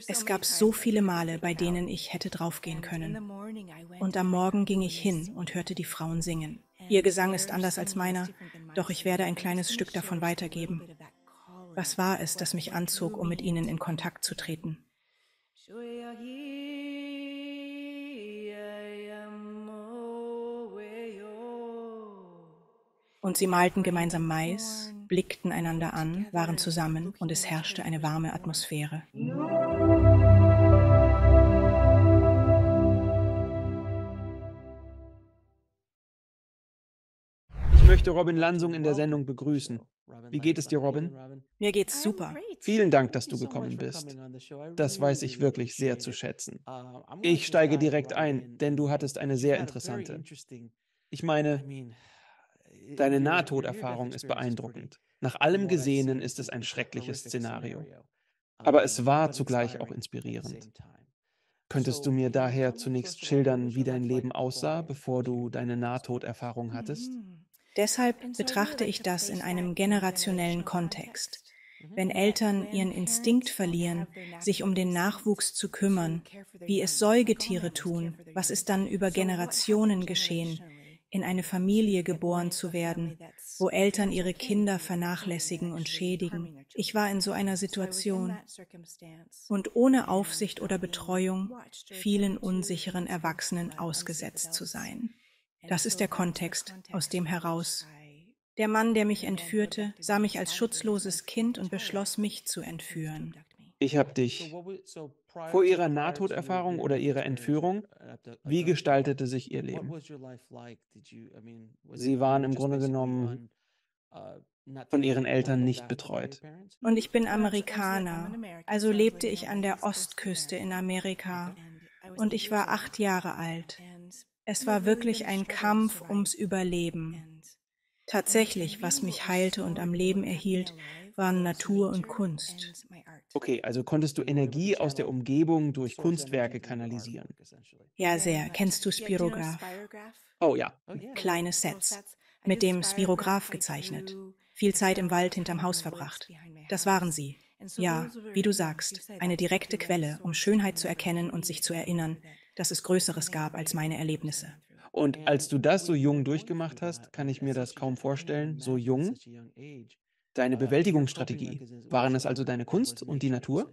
Es gab so viele Male, bei denen ich hätte draufgehen können. Und am Morgen ging ich hin und hörte die Frauen singen. Ihr Gesang ist anders als meiner, doch ich werde ein kleines Stück davon weitergeben. Was war es, das mich anzog, um mit ihnen in Kontakt zu treten? Und sie malten gemeinsam Mais, blickten einander an, waren zusammen und es herrschte eine warme Atmosphäre. Ich möchte Robin Lansung in der Sendung begrüßen. Wie geht es dir, Robin? Mir geht's super. Vielen Dank, dass du gekommen bist. Das weiß ich wirklich sehr zu schätzen. Ich steige direkt ein, denn du hattest eine sehr interessante. Ich meine, deine Nahtoderfahrung ist beeindruckend. Nach allem Gesehenen ist es ein schreckliches Szenario. Aber es war zugleich auch inspirierend. Könntest du mir daher zunächst schildern, wie dein Leben aussah, bevor du deine Nahtoderfahrung hattest? Deshalb betrachte ich das in einem generationellen Kontext. Wenn Eltern ihren Instinkt verlieren, sich um den Nachwuchs zu kümmern, wie es Säugetiere tun, was ist dann über Generationen geschehen, in eine Familie geboren zu werden, wo Eltern ihre Kinder vernachlässigen und schädigen. Ich war in so einer Situation und ohne Aufsicht oder Betreuung vielen unsicheren Erwachsenen ausgesetzt zu sein. Das ist der Kontext, aus dem heraus. Der Mann, der mich entführte, sah mich als schutzloses Kind und beschloss, mich zu entführen. Ich habe dich vor ihrer Nahtoderfahrung oder ihrer Entführung, wie gestaltete sich ihr Leben? Sie waren im Grunde genommen von ihren Eltern nicht betreut. Und ich bin Amerikaner, also lebte ich an der Ostküste in Amerika und ich war 8 Jahre alt. Es war wirklich ein Kampf ums Überleben. Tatsächlich, was mich heilte und am Leben erhielt, waren Natur und Kunst. Okay, also konntest du Energie aus der Umgebung durch Kunstwerke kanalisieren? Ja, sehr. Kennst du Spirograph? Oh ja. Kleine Sets, mit dem Spirograph gezeichnet. Viel Zeit im Wald hinterm Haus verbracht. Das waren sie. Ja, wie du sagst, eine direkte Quelle, um Schönheit zu erkennen und sich zu erinnern, dass es Größeres gab als meine Erlebnisse. Und als du das so jung durchgemacht hast, kann ich mir das kaum vorstellen, so jung. Deine Bewältigungsstrategie, waren es also deine Kunst und die Natur?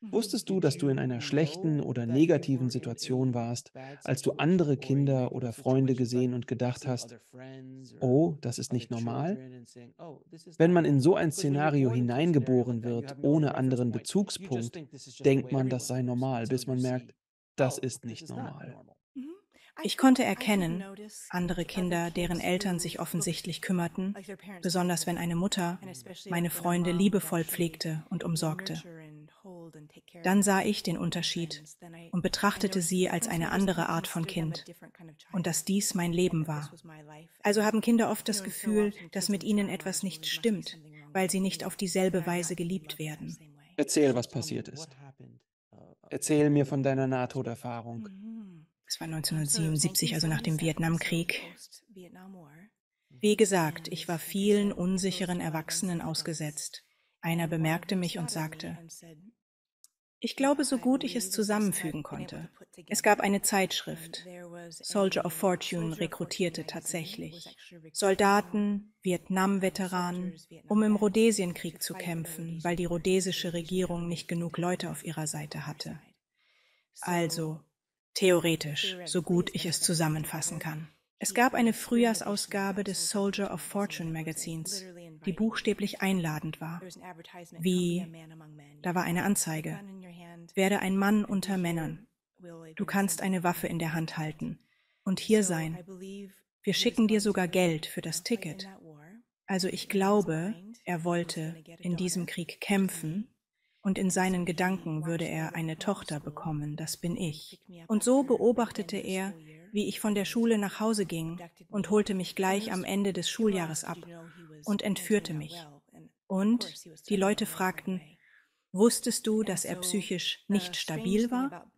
Wusstest du, dass du in einer schlechten oder negativen Situation warst, als du andere Kinder oder Freunde gesehen und gedacht hast, oh, das ist nicht normal? Wenn man in so ein Szenario hineingeboren wird, ohne anderen Bezugspunkt, denkt man, das sei normal, bis man merkt, das ist nicht normal. Ich konnte erkennen, andere Kinder, deren Eltern sich offensichtlich kümmerten, besonders wenn eine Mutter meine Freunde liebevoll pflegte und umsorgte. Dann sah ich den Unterschied und betrachtete sie als eine andere Art von Kind und dass dies mein Leben war. Also haben Kinder oft das Gefühl, dass mit ihnen etwas nicht stimmt, weil sie nicht auf dieselbe Weise geliebt werden. Erzähl, was passiert ist. Erzähl mir von deiner Nahtoderfahrung. Es war 1977, also nach dem Vietnamkrieg. Wie gesagt, ich war vielen unsicheren Erwachsenen ausgesetzt. Einer bemerkte mich und sagte, ich glaube, so gut ich es zusammenfügen konnte. Es gab eine Zeitschrift. Soldier of Fortune rekrutierte tatsächlich Soldaten, Vietnam-Veteranen, um im Rhodesienkrieg zu kämpfen, weil die rhodesische Regierung nicht genug Leute auf ihrer Seite hatte. Also, theoretisch, so gut ich es zusammenfassen kann. Es gab eine Frühjahrsausgabe des Soldier of Fortune Magazins, die buchstäblich einladend war. Da war eine Anzeige. Werde ein Mann unter Männern. Du kannst eine Waffe in der Hand halten und hier sein. Wir schicken dir sogar Geld für das Ticket. Also ich glaube, er wollte in diesem Krieg kämpfen und in seinen Gedanken würde er eine Tochter bekommen, das bin ich. Und so beobachtete er, wie ich von der Schule nach Hause ging und holte mich gleich am Ende des Schuljahres ab und entführte mich. Und die Leute fragten, wusstest du, dass er psychisch nicht stabil war?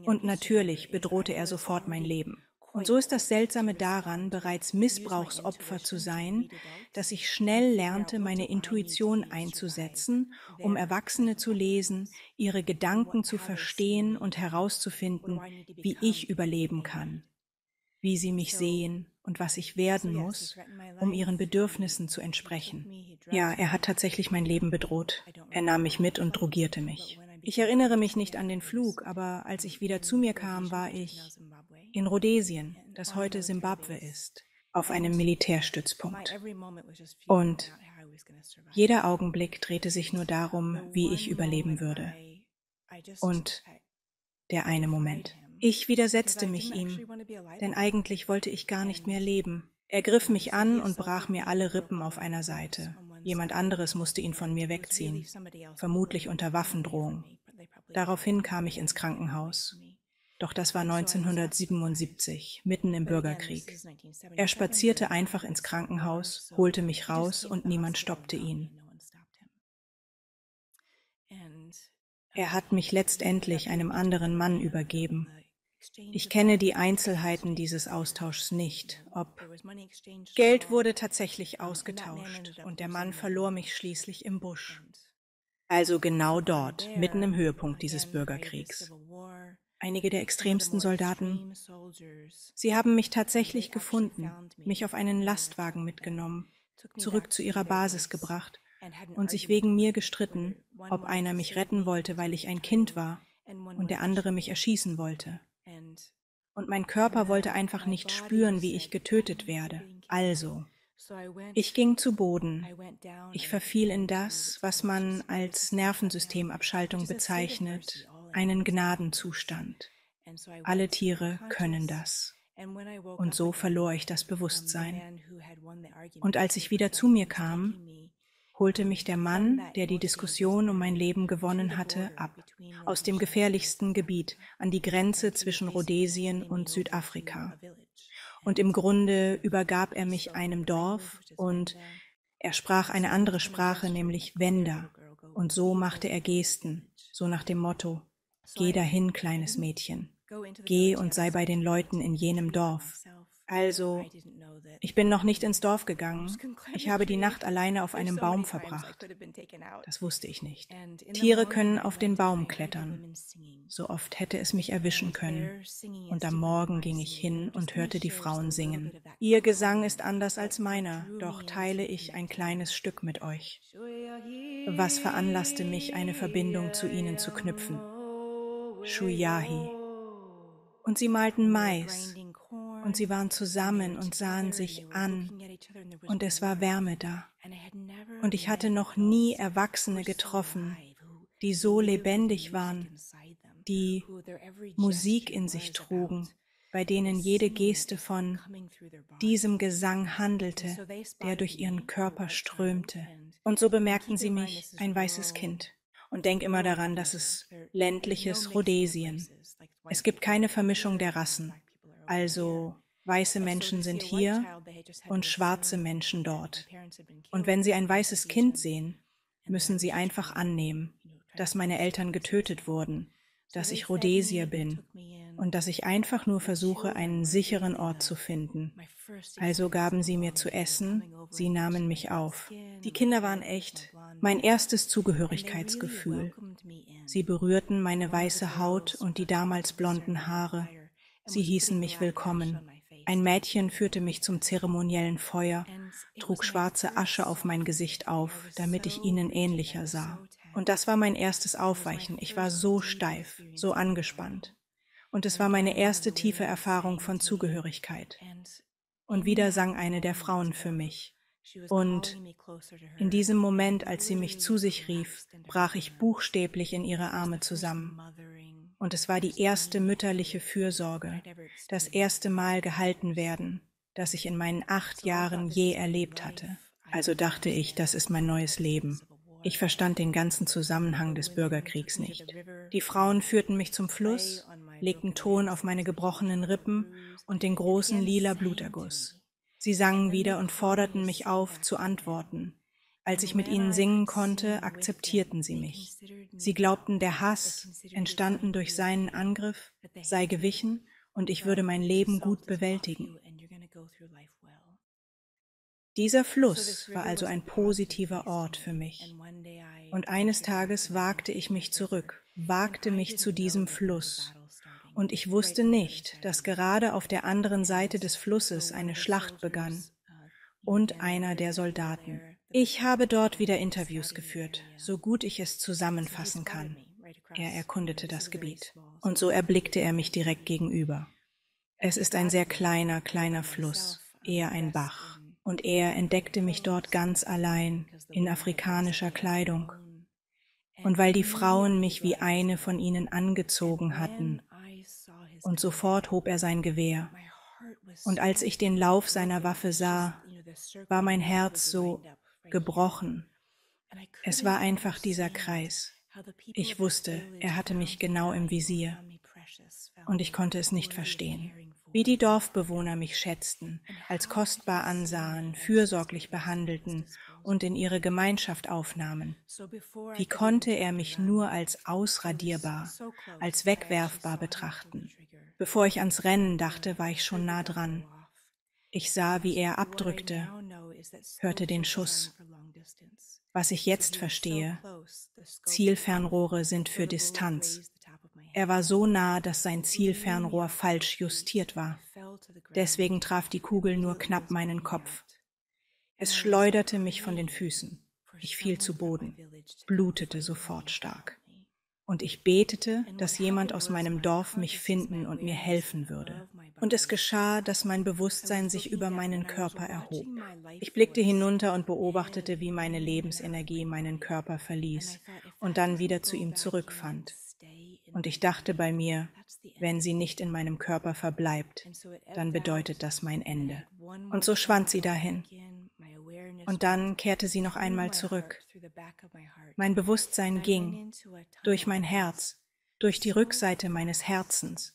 Und natürlich bedrohte er sofort mein Leben. Und so ist das Seltsame daran, bereits Missbrauchsopfer zu sein, dass ich schnell lernte, meine Intuition einzusetzen, um Erwachsene zu lesen, ihre Gedanken zu verstehen und herauszufinden, wie ich überleben kann, wie sie mich sehen und was ich werden muss, um ihren Bedürfnissen zu entsprechen. Ja, er hat tatsächlich mein Leben bedroht. Er nahm mich mit und drogierte mich. Ich erinnere mich nicht an den Flug, aber als ich wieder zu mir kam, war ich in Rhodesien, das heute Simbabwe ist, auf einem Militärstützpunkt. Und jeder Augenblick drehte sich nur darum, wie ich überleben würde. Und der eine Moment. Ich widersetzte mich ihm, denn eigentlich wollte ich gar nicht mehr leben. Er griff mich an und brach mir alle Rippen auf einer Seite. Jemand anderes musste ihn von mir wegziehen, vermutlich unter Waffendrohung. Daraufhin kam ich ins Krankenhaus. Doch das war 1977, mitten im Bürgerkrieg. Er spazierte einfach ins Krankenhaus, holte mich raus und niemand stoppte ihn. Er hat mich letztendlich einem anderen Mann übergeben. Ich kenne die Einzelheiten dieses Austauschs nicht, Geld wurde tatsächlich ausgetauscht und der Mann verlor mich schließlich im Busch. Also genau dort, mitten im Höhepunkt dieses Bürgerkriegs. Einige der extremsten Soldaten, sie haben mich tatsächlich gefunden, mich auf einen Lastwagen mitgenommen, zurück zu ihrer Basis gebracht und sich wegen mir gestritten, ob einer mich retten wollte, weil ich ein Kind war, und der andere mich erschießen wollte. Und mein Körper wollte einfach nicht spüren, wie ich getötet werde. Also, ich ging zu Boden. Ich verfiel in das, was man als Nervensystemabschaltung bezeichnet, einen Gnadenzustand. Alle Tiere können das. Und so verlor ich das Bewusstsein. Und als ich wieder zu mir kam, holte mich der Mann, der die Diskussion um mein Leben gewonnen hatte, ab, aus dem gefährlichsten Gebiet, an die Grenze zwischen Rhodesien und Südafrika. Und im Grunde übergab er mich einem Dorf und er sprach eine andere Sprache, nämlich Wenda. Und so machte er Gesten, so nach dem Motto, geh dahin, kleines Mädchen, geh und sei bei den Leuten in jenem Dorf. Also, ich bin noch nicht ins Dorf gegangen. Ich habe die Nacht alleine auf einem Baum verbracht. Das wusste ich nicht. Tiere können auf den Baum klettern. So oft hätte es mich erwischen können. Und am Morgen ging ich hin und hörte die Frauen singen. Ihr Gesang ist anders als meiner, doch teile ich ein kleines Stück mit euch. Was veranlasste mich, eine Verbindung zu ihnen zu knüpfen? Shuyahi. Und sie malten Mais. Und sie waren zusammen und sahen sich an, und es war Wärme da. Und ich hatte noch nie Erwachsene getroffen, die so lebendig waren, die Musik in sich trugen, bei denen jede Geste von diesem Gesang handelte, der durch ihren Körper strömte. Und so bemerkten sie mich, ein weißes Kind. Und denk immer daran, dass es ländliches Rhodesien. Es gibt keine Vermischung der Rassen. Also weiße Menschen sind hier und schwarze Menschen dort. Und wenn sie ein weißes Kind sehen, müssen sie einfach annehmen, dass meine Eltern getötet wurden, dass ich Rhodesier bin und dass ich einfach nur versuche, einen sicheren Ort zu finden. Also gaben sie mir zu essen, sie nahmen mich auf. Die Kinder waren echt mein erstes Zugehörigkeitsgefühl. Sie berührten meine weiße Haut und die damals blonden Haare. Sie hießen mich willkommen. Ein Mädchen führte mich zum zeremoniellen Feuer, trug schwarze Asche auf mein Gesicht auf, damit ich ihnen ähnlicher sah. Und das war mein erstes Aufweichen. Ich war so steif, so angespannt. Und es war meine erste tiefe Erfahrung von Zugehörigkeit. Und wieder sang eine der Frauen für mich. Und in diesem Moment, als sie mich zu sich rief, brach ich buchstäblich in ihre Arme zusammen. Und es war die erste mütterliche Fürsorge, das erste Mal gehalten werden, das ich in meinen 8 Jahren je erlebt hatte. Also dachte ich, das ist mein neues Leben. Ich verstand den ganzen Zusammenhang des Bürgerkriegs nicht. Die Frauen führten mich zum Fluss, legten Ton auf meine gebrochenen Rippen und den großen lila Bluterguss. Sie sangen wieder und forderten mich auf, zu antworten. Als ich mit ihnen singen konnte, akzeptierten sie mich. Sie glaubten, der Hass, entstanden durch seinen Angriff, sei gewichen und ich würde mein Leben gut bewältigen. Dieser Fluss war also ein positiver Ort für mich. Und eines Tages wagte ich mich zurück, wagte mich zu diesem Fluss. Und ich wusste nicht, dass gerade auf der anderen Seite des Flusses eine Schlacht begann und einer der Soldaten. Ich habe dort wieder Interviews geführt, so gut ich es zusammenfassen kann. Er erkundete das Gebiet. Und so erblickte er mich direkt gegenüber. Es ist ein sehr kleiner Fluss, eher ein Bach. Und er entdeckte mich dort ganz allein, in afrikanischer Kleidung. Und weil die Frauen mich wie eine von ihnen angezogen hatten, und sofort hob er sein Gewehr. Und als ich den Lauf seiner Waffe sah, war mein Herz so gebrochen. Es war einfach dieser Kreis. Ich wusste, er hatte mich genau im Visier. Und ich konnte es nicht verstehen. Wie die Dorfbewohner mich schätzten, als kostbar ansahen, fürsorglich behandelten und in ihre Gemeinschaft aufnahmen. Wie konnte er mich nur als ausradierbar, als wegwerfbar betrachten? Bevor ich ans Rennen dachte, war ich schon nah dran. Ich sah, wie er abdrückte, hörte den Schuss. Was ich jetzt verstehe, Zielfernrohre sind für Distanz. Er war so nah, dass sein Zielfernrohr falsch justiert war. Deswegen traf die Kugel nur knapp meinen Kopf. Es schleuderte mich von den Füßen. Ich fiel zu Boden, blutete sofort stark. Und ich betete, dass jemand aus meinem Dorf mich finden und mir helfen würde. Und es geschah, dass mein Bewusstsein sich über meinen Körper erhob. Ich blickte hinunter und beobachtete, wie meine Lebensenergie meinen Körper verließ und dann wieder zu ihm zurückfand. Und ich dachte bei mir, wenn sie nicht in meinem Körper verbleibt, dann bedeutet das mein Ende. Und so schwand sie dahin. Und dann kehrte sie noch einmal zurück. Mein Bewusstsein ging durch mein Herz, durch die Rückseite meines Herzens,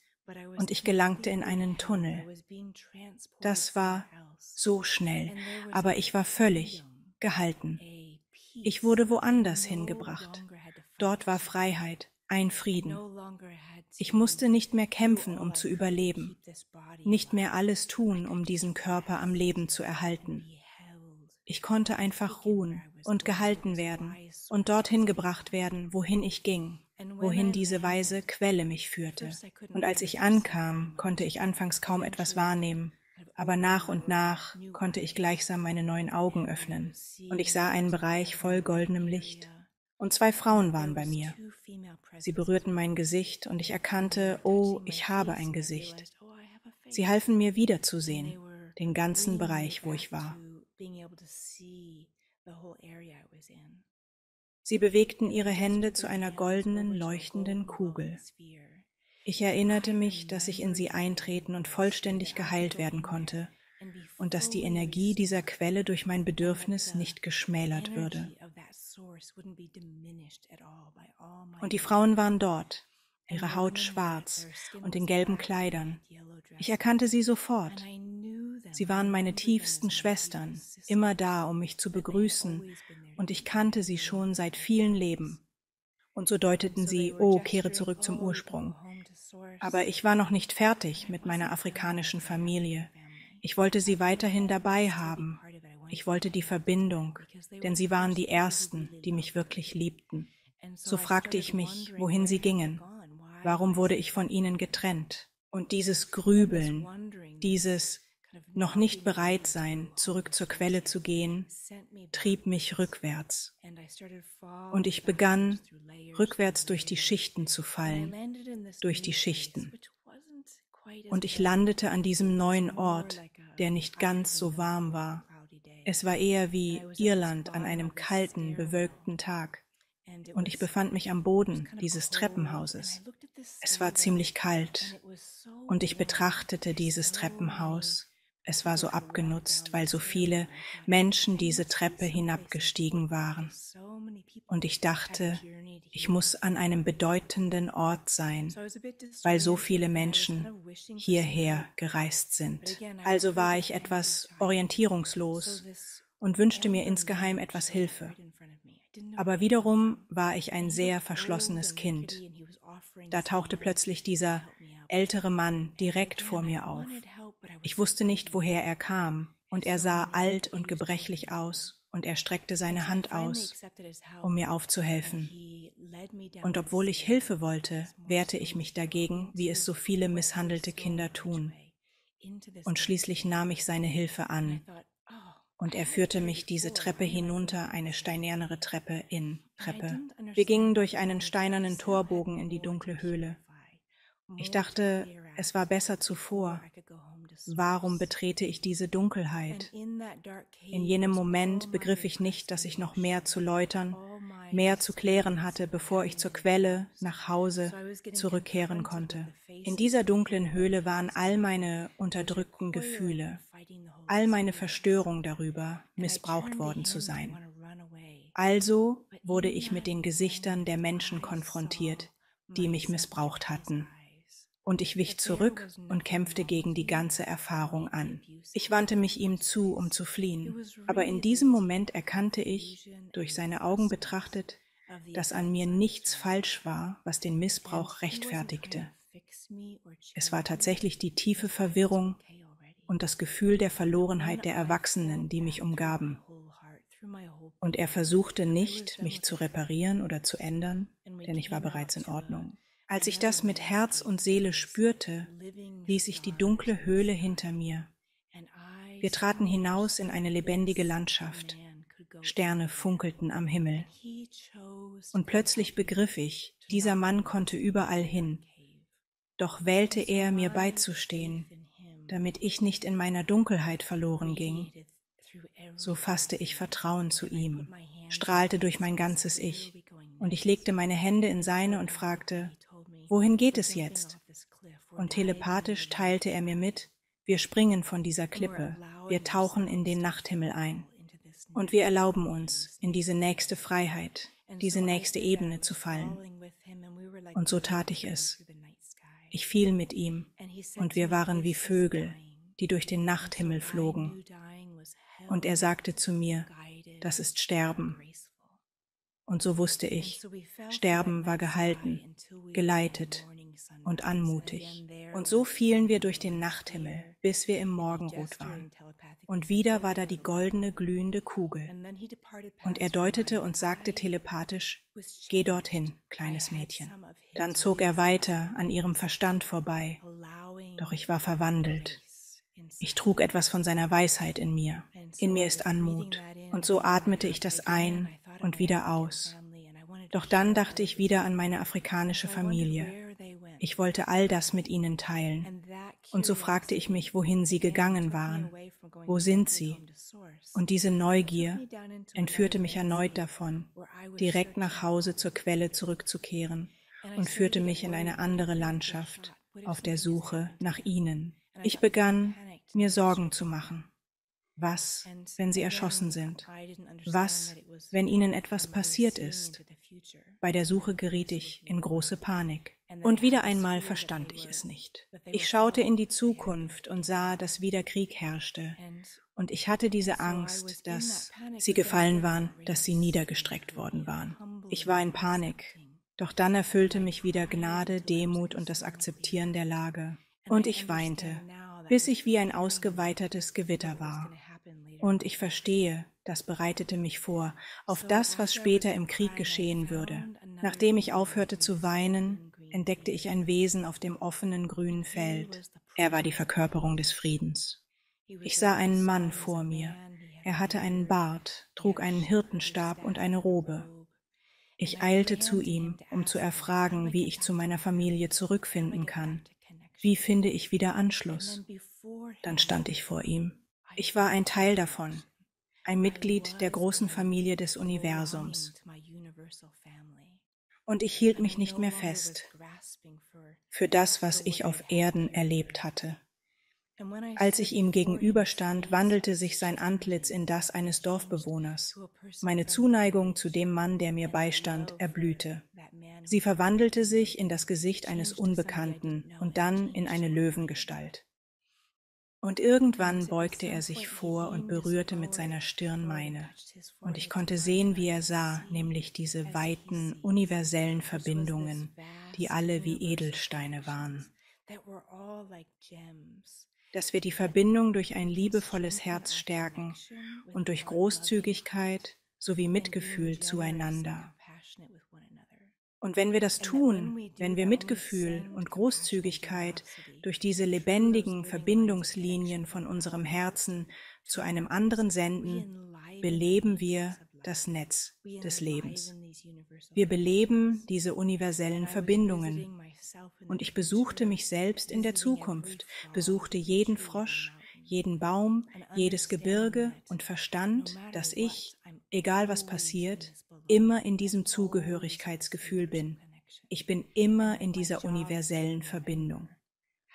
und ich gelangte in einen Tunnel. Das war so schnell, aber ich war völlig gehalten. Ich wurde woanders hingebracht. Dort war Freiheit, ein Frieden. Ich musste nicht mehr kämpfen, um zu überleben, nicht mehr alles tun, um diesen Körper am Leben zu erhalten. Ich konnte einfach ruhen und gehalten werden und dorthin gebracht werden, wohin ich ging, wohin diese weise Quelle mich führte. Und als ich ankam, konnte ich anfangs kaum etwas wahrnehmen, aber nach und nach konnte ich gleichsam meine neuen Augen öffnen. Und ich sah einen Bereich voll goldenem Licht. Und 2 Frauen waren bei mir. Sie berührten mein Gesicht und ich erkannte, oh, ich habe ein Gesicht. Sie halfen mir wiederzusehen, den ganzen Bereich, wo ich war. Sie bewegten ihre Hände zu einer goldenen, leuchtenden Kugel. Ich erinnerte mich, dass ich in sie eintreten und vollständig geheilt werden konnte und dass die Energie dieser Quelle durch mein Bedürfnis nicht geschmälert würde. Und die Frauen waren dort, ihre Haut schwarz und in gelben Kleidern. Ich erkannte sie sofort. Sie waren meine tiefsten Schwestern, immer da, um mich zu begrüßen, und ich kannte sie schon seit vielen Leben. Und so deuteten sie, oh, kehre zurück zum Ursprung. Aber ich war noch nicht fertig mit meiner afrikanischen Familie. Ich wollte sie weiterhin dabei haben. Ich wollte die Verbindung, denn sie waren die Ersten, die mich wirklich liebten. So fragte ich mich, wohin sie gingen. Warum wurde ich von ihnen getrennt? Und dieses Grübeln, dieses noch nicht bereit sein, zurück zur Quelle zu gehen, trieb mich rückwärts. Und ich begann, rückwärts durch die Schichten zu fallen, durch die Schichten. Und ich landete an diesem neuen Ort, der nicht ganz so warm war. Es war eher wie Irland an einem kalten, bewölkten Tag. Und ich befand mich am Boden dieses Treppenhauses. Es war ziemlich kalt und ich betrachtete dieses Treppenhaus. Es war so abgenutzt, weil so viele Menschen diese Treppe hinabgestiegen waren. Und ich dachte, ich muss an einem bedeutenden Ort sein, weil so viele Menschen hierher gereist sind. Also war ich etwas orientierungslos und wünschte mir insgeheim etwas Hilfe. Aber wiederum war ich ein sehr verschlossenes Kind. Da tauchte plötzlich dieser ältere Mann direkt vor mir auf. Ich wusste nicht, woher er kam, und er sah alt und gebrechlich aus, und er streckte seine Hand aus, um mir aufzuhelfen. Und obwohl ich Hilfe wollte, wehrte ich mich dagegen, wie es so viele misshandelte Kinder tun. Und schließlich nahm ich seine Hilfe an. Und er führte mich diese Treppe hinunter, eine steinernere Treppe in Treppe. Wir gingen durch einen steinernen Torbogen in die dunkle Höhle. Ich dachte, es war besser zuvor. Warum betrete ich diese Dunkelheit? In jenem Moment begriff ich nicht, dass ich noch mehr zu läutern, mehr zu klären hatte, bevor ich zur Quelle, nach Hause, zurückkehren konnte. In dieser dunklen Höhle waren all meine unterdrückten Gefühle, all meine Verstörung darüber, missbraucht worden zu sein. Also wurde ich mit den Gesichtern der Menschen konfrontiert, die mich missbraucht hatten. Und ich wich zurück und kämpfte gegen die ganze Erfahrung an. Ich wandte mich ihm zu, um zu fliehen. Aber in diesem Moment erkannte ich, durch seine Augen betrachtet, dass an mir nichts falsch war, was den Missbrauch rechtfertigte. Es war tatsächlich die tiefe Verwirrung und das Gefühl der Verlorenheit der Erwachsenen, die mich umgaben. Und er versuchte nicht, mich zu reparieren oder zu ändern, denn ich war bereits in Ordnung. Als ich das mit Herz und Seele spürte, ließ ich die dunkle Höhle hinter mir. Wir traten hinaus in eine lebendige Landschaft. Sterne funkelten am Himmel. Und plötzlich begriff ich, dieser Mann konnte überall hin. Doch wählte er, mir beizustehen, damit ich nicht in meiner Dunkelheit verloren ging. So fasste ich Vertrauen zu ihm, strahlte durch mein ganzes Ich. Und ich legte meine Hände in seine und fragte, wohin geht es jetzt? Und telepathisch teilte er mir mit, wir springen von dieser Klippe, wir tauchen in den Nachthimmel ein. Und wir erlauben uns, in diese nächste Freiheit, diese nächste Ebene zu fallen. Und so tat ich es. Ich fiel mit ihm, und wir waren wie Vögel, die durch den Nachthimmel flogen. Und er sagte zu mir, das ist Sterben. Und so wusste ich, Sterben war gehalten, geleitet und anmutig. Und so fielen wir durch den Nachthimmel, bis wir im Morgenrot waren. Und wieder war da die goldene, glühende Kugel. Und er deutete und sagte telepathisch, geh dorthin, kleines Mädchen. Dann zog er weiter an ihrem Verstand vorbei. Doch ich war verwandelt. Ich trug etwas von seiner Weisheit in mir. In mir ist Anmut. Und so atmete ich das ein und wieder aus. Doch dann dachte ich wieder an meine afrikanische Familie. Ich wollte all das mit ihnen teilen. Und so fragte ich mich, wohin sie gegangen waren. Wo sind sie? Und diese Neugier entführte mich erneut davon, direkt nach Hause zur Quelle zurückzukehren und führte mich in eine andere Landschaft, auf der Suche nach ihnen. Ich begann, mir Sorgen zu machen. Was, wenn sie erschossen sind? Was, wenn ihnen etwas passiert ist? Bei der Suche geriet ich in große Panik. Und wieder einmal verstand ich es nicht. Ich schaute in die Zukunft und sah, dass wieder Krieg herrschte. Und ich hatte diese Angst, dass sie gefallen waren, dass sie niedergestreckt worden waren. Ich war in Panik. Doch dann erfüllte mich wieder Gnade, Demut und das Akzeptieren der Lage. Und ich weinte, bis ich wie ein ausgeweitertes Gewitter war. Und ich verstehe, das bereitete mich vor auf das, was später im Krieg geschehen würde. Nachdem ich aufhörte zu weinen, entdeckte ich ein Wesen auf dem offenen grünen Feld. Er war die Verkörperung des Friedens. Ich sah einen Mann vor mir. Er hatte einen Bart, trug einen Hirtenstab und eine Robe. Ich eilte zu ihm, um zu erfragen, wie ich zu meiner Familie zurückfinden kann. Wie finde ich wieder Anschluss? Dann stand ich vor ihm. Ich war ein Teil davon, ein Mitglied der großen Familie des Universums. Und ich hielt mich nicht mehr fest für das, was ich auf Erden erlebt hatte. Als ich ihm gegenüberstand, wandelte sich sein Antlitz in das eines Dorfbewohners. Meine Zuneigung zu dem Mann, der mir beistand, erblühte. Sie verwandelte sich in das Gesicht eines Unbekannten und dann in eine Löwengestalt. Und irgendwann beugte er sich vor und berührte mit seiner Stirn meine. Und ich konnte sehen, wie er sah, nämlich diese weiten, universellen Verbindungen, die alle wie Edelsteine waren. dass wir die Verbindung durch ein liebevolles Herz stärken und durch Großzügigkeit sowie Mitgefühl zueinander. Und wenn wir das tun, wenn wir Mitgefühl und Großzügigkeit durch diese lebendigen Verbindungslinien von unserem Herzen zu einem anderen senden, beleben wir das Netz des Lebens. Wir beleben diese universellen Verbindungen. Und ich besuchte mich selbst in der Zukunft, besuchte jeden Frosch, jeden Baum, jedes Gebirge und verstand, dass ich, egal was passiert, immer in diesem Zugehörigkeitsgefühl bin. Ich bin immer in dieser universellen Verbindung.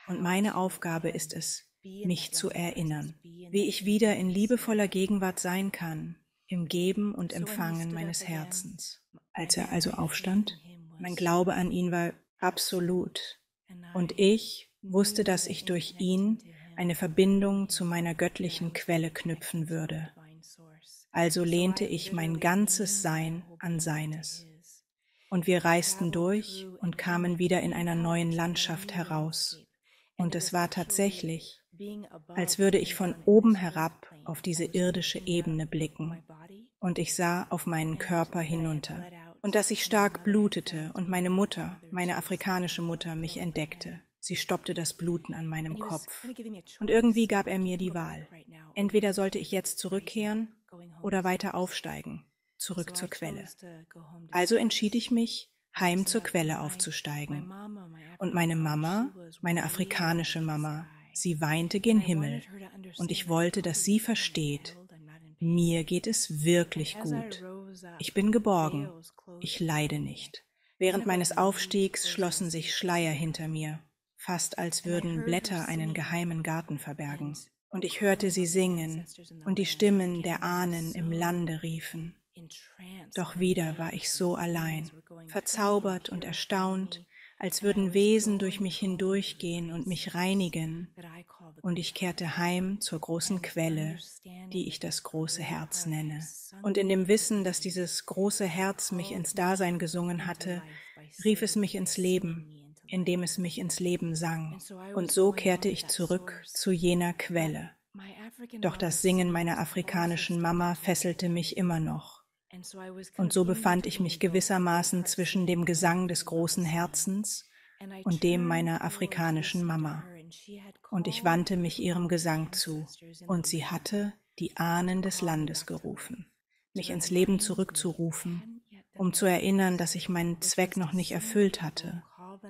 Und meine Aufgabe ist es, mich zu erinnern, wie ich wieder in liebevoller Gegenwart sein kann, im Geben und Empfangen meines Herzens. Als er also aufstand, mein Glaube an ihn war absolut. Und ich wusste, dass ich durch ihn eine Verbindung zu meiner göttlichen Quelle knüpfen würde. Also lehnte ich mein ganzes Sein an seines. Und wir reisten durch und kamen wieder in einer neuen Landschaft heraus. Und es war tatsächlich, als würde ich von oben herab auf diese irdische Ebene blicken. Und ich sah auf meinen Körper hinunter. Und dass ich stark blutete und meine Mutter, meine afrikanische Mutter, mich entdeckte. Sie stoppte das Bluten an meinem Kopf. Und irgendwie gab er mir die Wahl. Entweder sollte ich jetzt zurückkehren oder weiter aufsteigen, zurück zur Quelle. Also entschied ich mich, heim zur Quelle aufzusteigen. Und meine Mama, meine afrikanische Mama, sie weinte gen Himmel. Und ich wollte, dass sie versteht, mir geht es wirklich gut. Ich bin geborgen. Ich leide nicht. Während meines Aufstiegs schlossen sich Schleier hinter mir, fast als würden Blätter einen geheimen Garten verbergen. Und ich hörte sie singen, und die Stimmen der Ahnen im Lande riefen. Doch wieder war ich so allein, verzaubert und erstaunt, als würden Wesen durch mich hindurchgehen und mich reinigen. Und ich kehrte heim zur großen Quelle, die ich das große Herz nenne. Und in dem Wissen, dass dieses große Herz mich ins Dasein gesungen hatte, rief es mich ins Leben, indem es mich ins Leben sang. Und so kehrte ich zurück zu jener Quelle. Doch das Singen meiner afrikanischen Mama fesselte mich immer noch. Und so befand ich mich gewissermaßen zwischen dem Gesang des großen Herzens und dem meiner afrikanischen Mama. Und ich wandte mich ihrem Gesang zu, und sie hatte die Ahnen des Landes gerufen, mich ins Leben zurückzurufen, um zu erinnern, dass ich meinen Zweck noch nicht erfüllt hatte,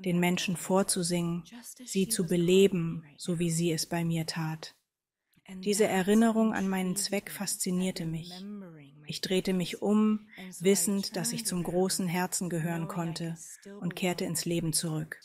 den Menschen vorzusingen, sie zu beleben, so wie sie es bei mir tat. Diese Erinnerung an meinen Zweck faszinierte mich. Ich drehte mich um, wissend, dass ich zum großen Herzen gehören konnte, und kehrte ins Leben zurück.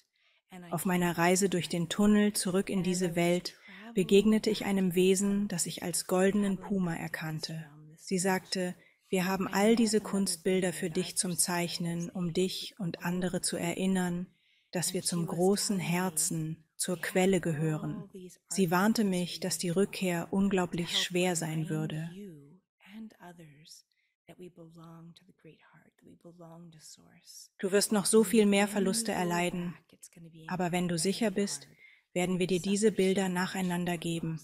Auf meiner Reise durch den Tunnel zurück in diese Welt begegnete ich einem Wesen, das ich als goldenen Puma erkannte. Sie sagte, wir haben all diese Kunstbilder für dich zum Zeichnen, um dich und andere zu erinnern, dass wir zum großen Herzen, zur Quelle gehören. Sie warnte mich, dass die Rückkehr unglaublich schwer sein würde. Du wirst noch so viel mehr Verluste erleiden, aber wenn du sicher bist, werden wir dir diese Bilder nacheinander geben,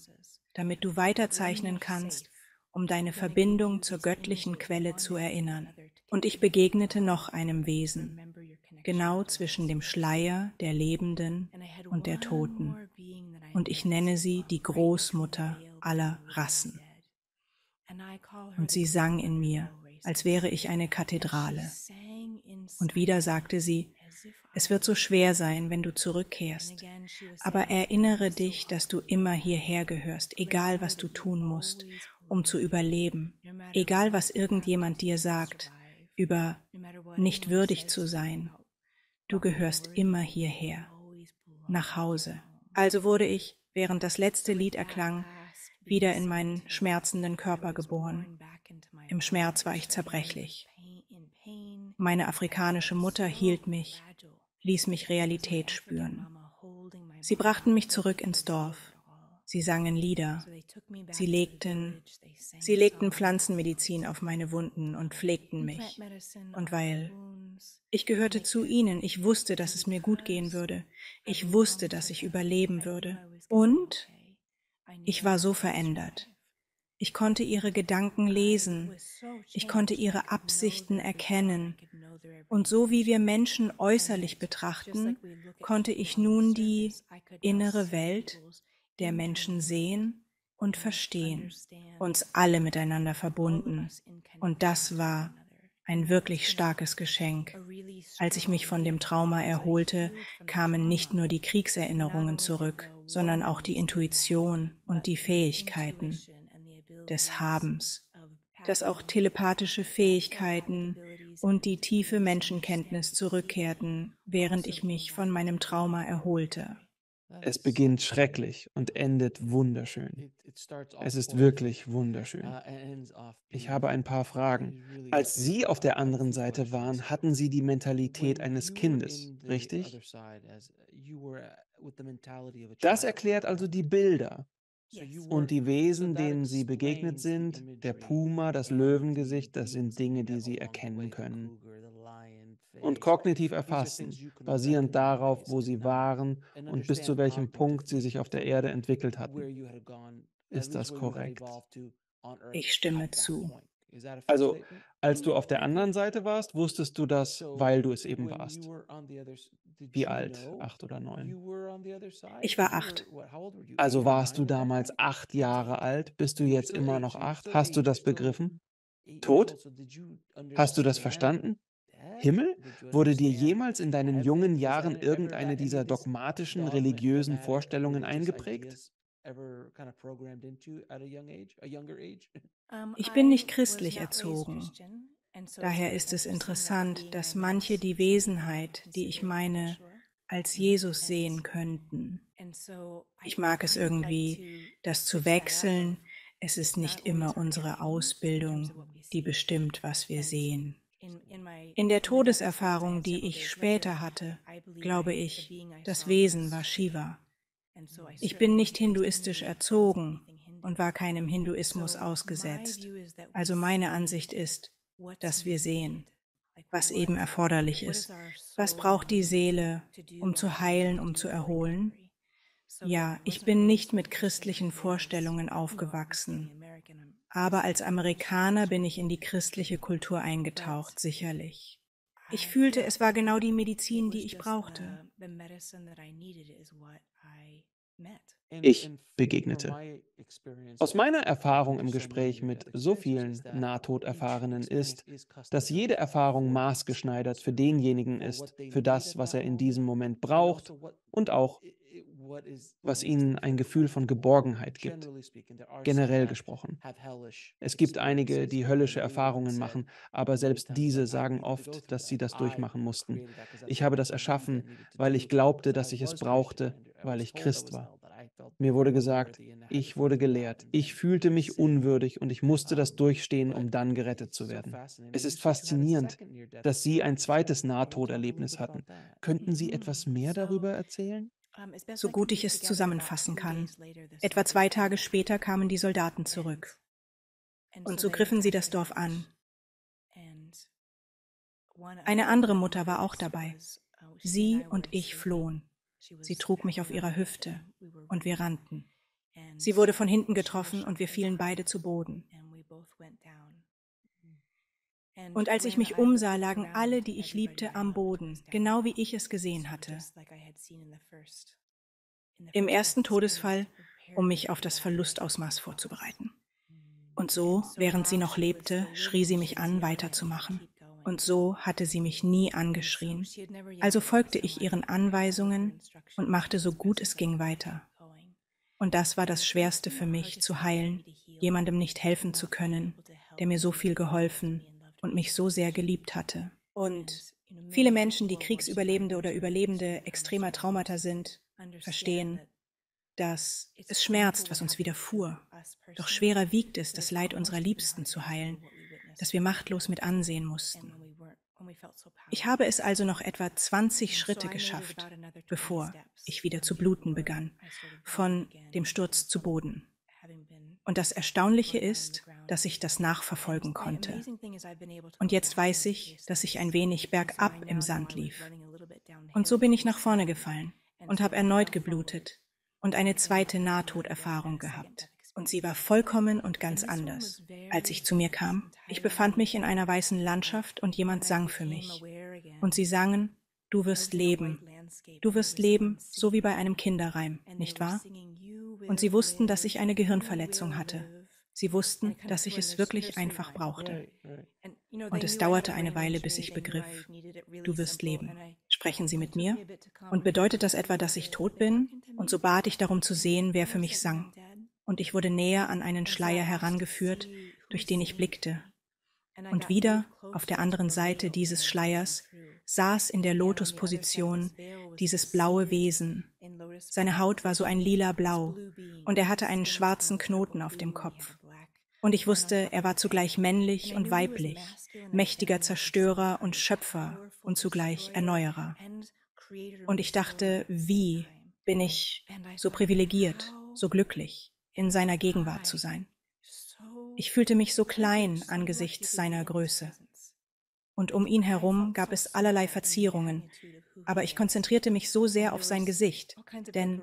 damit du weiterzeichnen kannst, um deine Verbindung zur göttlichen Quelle zu erinnern. Und ich begegnete noch einem Wesen, genau zwischen dem Schleier der Lebenden und der Toten. Und ich nenne sie die Großmutter aller Rassen. Und sie sang in mir, als wäre ich eine Kathedrale. Und wieder sagte sie, es wird so schwer sein, wenn du zurückkehrst, aber erinnere dich, dass du immer hierher gehörst, egal was du tun musst, um zu überleben, egal was irgendjemand dir sagt, über nicht würdig zu sein. Du gehörst immer hierher, nach Hause. Also wurde ich, während das letzte Lied erklang, wieder in meinen schmerzenden Körper geboren. Im Schmerz war ich zerbrechlich. Meine afrikanische Mutter hielt mich, ließ mich Realität spüren. Sie brachten mich zurück ins Dorf. Sie sangen Lieder. Sie legten Pflanzenmedizin auf meine Wunden und pflegten mich. Und weil ich gehörte zu ihnen, ich wusste, dass es mir gut gehen würde. Ich wusste, dass ich überleben würde. Und ich war so verändert. Ich konnte ihre Gedanken lesen. Ich konnte ihre Absichten erkennen. Und so wie wir Menschen äußerlich betrachten, konnte ich nun die innere Welt der Menschen sehen und verstehen, uns alle miteinander verbunden. Und das war ein wirklich starkes Geschenk. Als ich mich von dem Trauma erholte, kamen nicht nur die Kriegserinnerungen zurück, sondern auch die Intuition und die Fähigkeiten des Habens, dass auch telepathische Fähigkeiten und die tiefe Menschenkenntnis zurückkehrten, während ich mich von meinem Trauma erholte. Es beginnt schrecklich und endet wunderschön. Es ist wirklich wunderschön. Ich habe ein paar Fragen. Als Sie auf der anderen Seite waren, hatten Sie die Mentalität eines Kindes, richtig? Das erklärt also die Bilder. Und die Wesen, denen Sie begegnet sind, der Puma, das Löwengesicht, das sind Dinge, die Sie erkennen können. Und kognitiv erfassen, basierend darauf, wo Sie waren und bis zu welchem Punkt Sie sich auf der Erde entwickelt hatten. Ist das korrekt? Ich stimme zu. Also, als du auf der anderen Seite warst, wusstest du das, weil du es eben warst. Wie alt? 8 oder 9? Ich war 8. Also warst du damals 8 Jahre alt? Bist du jetzt immer noch 8? Hast du das begriffen? Tod? Hast du das verstanden? Himmel? Wurde dir jemals in deinen jungen Jahren irgendeine dieser dogmatischen religiösen Vorstellungen eingeprägt? Ich bin nicht christlich erzogen. Daher ist es interessant, dass manche die Wesenheit, die ich meine, als Jesus sehen könnten. Ich mag es irgendwie, das zu wechseln. Es ist nicht immer unsere Ausbildung, die bestimmt, was wir sehen. In der Todeserfahrung, die ich später hatte, glaube ich, das Wesen war Shiva. Ich bin nicht hinduistisch erzogen und war keinem Hinduismus ausgesetzt. Also meine Ansicht ist, dass wir sehen, was eben erforderlich ist. Was braucht die Seele, um zu heilen, um zu erholen? Ja, ich bin nicht mit christlichen Vorstellungen aufgewachsen, aber als Amerikaner bin ich in die christliche Kultur eingetaucht, sicherlich. Ich fühlte, es war genau die Medizin, die ich brauchte. Ich begegnete. Aus meiner Erfahrung im Gespräch mit so vielen Nahtoderfahrenen ist, dass jede Erfahrung maßgeschneidert für denjenigen ist, für das, was er in diesem Moment braucht und auch, was ihnen ein Gefühl von Geborgenheit gibt, generell gesprochen. Es gibt einige, die höllische Erfahrungen machen, aber selbst diese sagen oft, dass sie das durchmachen mussten. Ich habe das erschaffen, weil ich glaubte, dass ich es brauchte, weil ich Christ war. Mir wurde gesagt, ich wurde gelehrt, ich fühlte mich unwürdig und ich musste das durchstehen, um dann gerettet zu werden. Es ist faszinierend, dass Sie ein zweites Nahtoderlebnis hatten. Könnten Sie etwas mehr darüber erzählen? So gut ich es zusammenfassen kann. Etwa 2 Tage später kamen die Soldaten zurück. Und so griffen sie das Dorf an. Eine andere Mutter war auch dabei. Sie und ich flohen. Sie trug mich auf ihrer Hüfte und wir rannten. Sie wurde von hinten getroffen und wir fielen beide zu Boden. Und als ich mich umsah, lagen alle, die ich liebte, am Boden, genau wie ich es gesehen hatte. Im ersten Todesfall, um mich auf das Verlustausmaß vorzubereiten. Und so, während sie noch lebte, schrie sie mich an, weiterzumachen. Und so hatte sie mich nie angeschrien. Also folgte ich ihren Anweisungen und machte so gut es ging weiter. Und das war das Schwerste für mich, zu heilen, jemandem nicht helfen zu können, der mir so viel geholfen und mich so sehr geliebt hatte. Und viele Menschen, die Kriegsüberlebende oder Überlebende extremer Traumata sind, verstehen, dass es schmerzt, was uns widerfuhr. Doch schwerer wiegt es, das Leid unserer Liebsten zu heilen, das wir machtlos mit ansehen mussten. Ich habe es also noch etwa 20 Schritte geschafft, bevor ich wieder zu bluten begann, von dem Sturz zu Boden. Und das Erstaunliche ist, dass ich das nachverfolgen konnte. Und jetzt weiß ich, dass ich ein wenig bergab im Sand lief. Und so bin ich nach vorne gefallen und habe erneut geblutet und eine zweite Nahtoderfahrung gehabt. Und sie war vollkommen und ganz anders. Als ich zu mir kam, ich befand mich in einer weißen Landschaft und jemand sang für mich. Und sie sangen, du wirst leben. Du wirst leben, so wie bei einem Kinderreim, nicht wahr? Und sie wussten, dass ich eine Gehirnverletzung hatte. Sie wussten, dass ich es wirklich einfach brauchte. Und es dauerte eine Weile, bis ich begriff, du wirst leben. Sprechen Sie mit mir? Und bedeutet das etwa, dass ich tot bin? Und so bat ich darum zu sehen, wer für mich sang. Und ich wurde näher an einen Schleier herangeführt, durch den ich blickte. Und wieder, auf der anderen Seite dieses Schleiers, saß in der Lotusposition dieses blaue Wesen. Seine Haut war so ein lila Blau und er hatte einen schwarzen Knoten auf dem Kopf. Und ich wusste, er war zugleich männlich und weiblich, mächtiger Zerstörer und Schöpfer und zugleich Erneuerer. Und ich dachte, wie bin ich so privilegiert, so glücklich, in seiner Gegenwart zu sein. Ich fühlte mich so klein angesichts seiner Größe. Und um ihn herum gab es allerlei Verzierungen, aber ich konzentrierte mich so sehr auf sein Gesicht, denn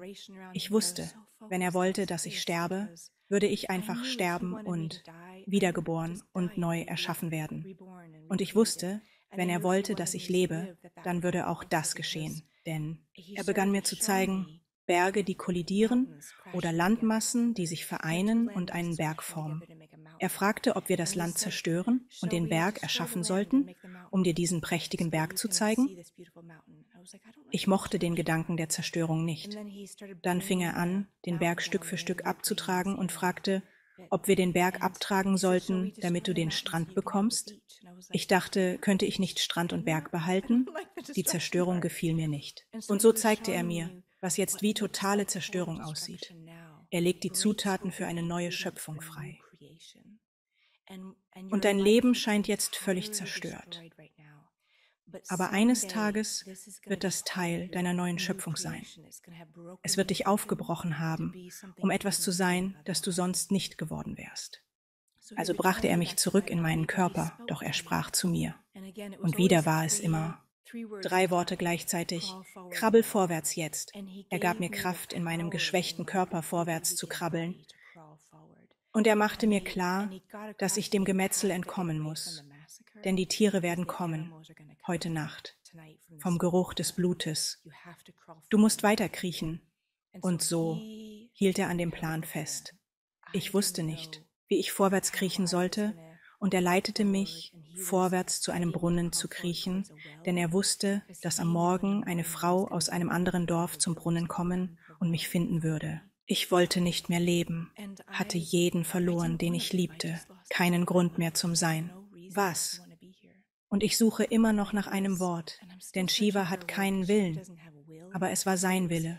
ich wusste, wenn er wollte, dass ich sterbe, würde ich einfach sterben und wiedergeboren und neu erschaffen werden. Und ich wusste, wenn er wollte, dass ich lebe, dann würde auch das geschehen, denn er begann mir zu zeigen, Berge, die kollidieren oder Landmassen, die sich vereinen und einen Berg formen. Er fragte, ob wir das Land zerstören und den Berg erschaffen sollten, um dir diesen prächtigen Berg zu zeigen. Ich mochte den Gedanken der Zerstörung nicht. Dann fing er an, den Berg Stück für Stück abzutragen und fragte, ob wir den Berg abtragen sollten, damit du den Strand bekommst. Ich dachte, könnte ich nicht Strand und Berg behalten? Die Zerstörung gefiel mir nicht. Und so zeigte er mir, was jetzt wie totale Zerstörung aussieht. Er legt die Zutaten für eine neue Schöpfung frei. Und dein Leben scheint jetzt völlig zerstört. Aber eines Tages wird das Teil deiner neuen Schöpfung sein. Es wird dich aufgebrochen haben, um etwas zu sein, das du sonst nicht geworden wärst. Also brachte er mich zurück in meinen Körper, doch er sprach zu mir. Und wieder war es immer 3 Worte gleichzeitig. Krabbel vorwärts jetzt. Er gab mir Kraft, in meinem geschwächten Körper vorwärts zu krabbeln. Und er machte mir klar, dass ich dem Gemetzel entkommen muss. Denn die Tiere werden kommen, heute Nacht, vom Geruch des Blutes. Du musst weiterkriechen. Und so hielt er an dem Plan fest. Ich wusste nicht, wie ich vorwärts kriechen sollte, und er leitete mich, vorwärts zu einem Brunnen zu kriechen, denn er wusste, dass am Morgen eine Frau aus einem anderen Dorf zum Brunnen kommen und mich finden würde. Ich wollte nicht mehr leben, hatte jeden verloren, den ich liebte, keinen Grund mehr zum Sein. Was? Und ich suche immer noch nach einem Wort, denn Shiva hat keinen Willen, aber es war sein Wille,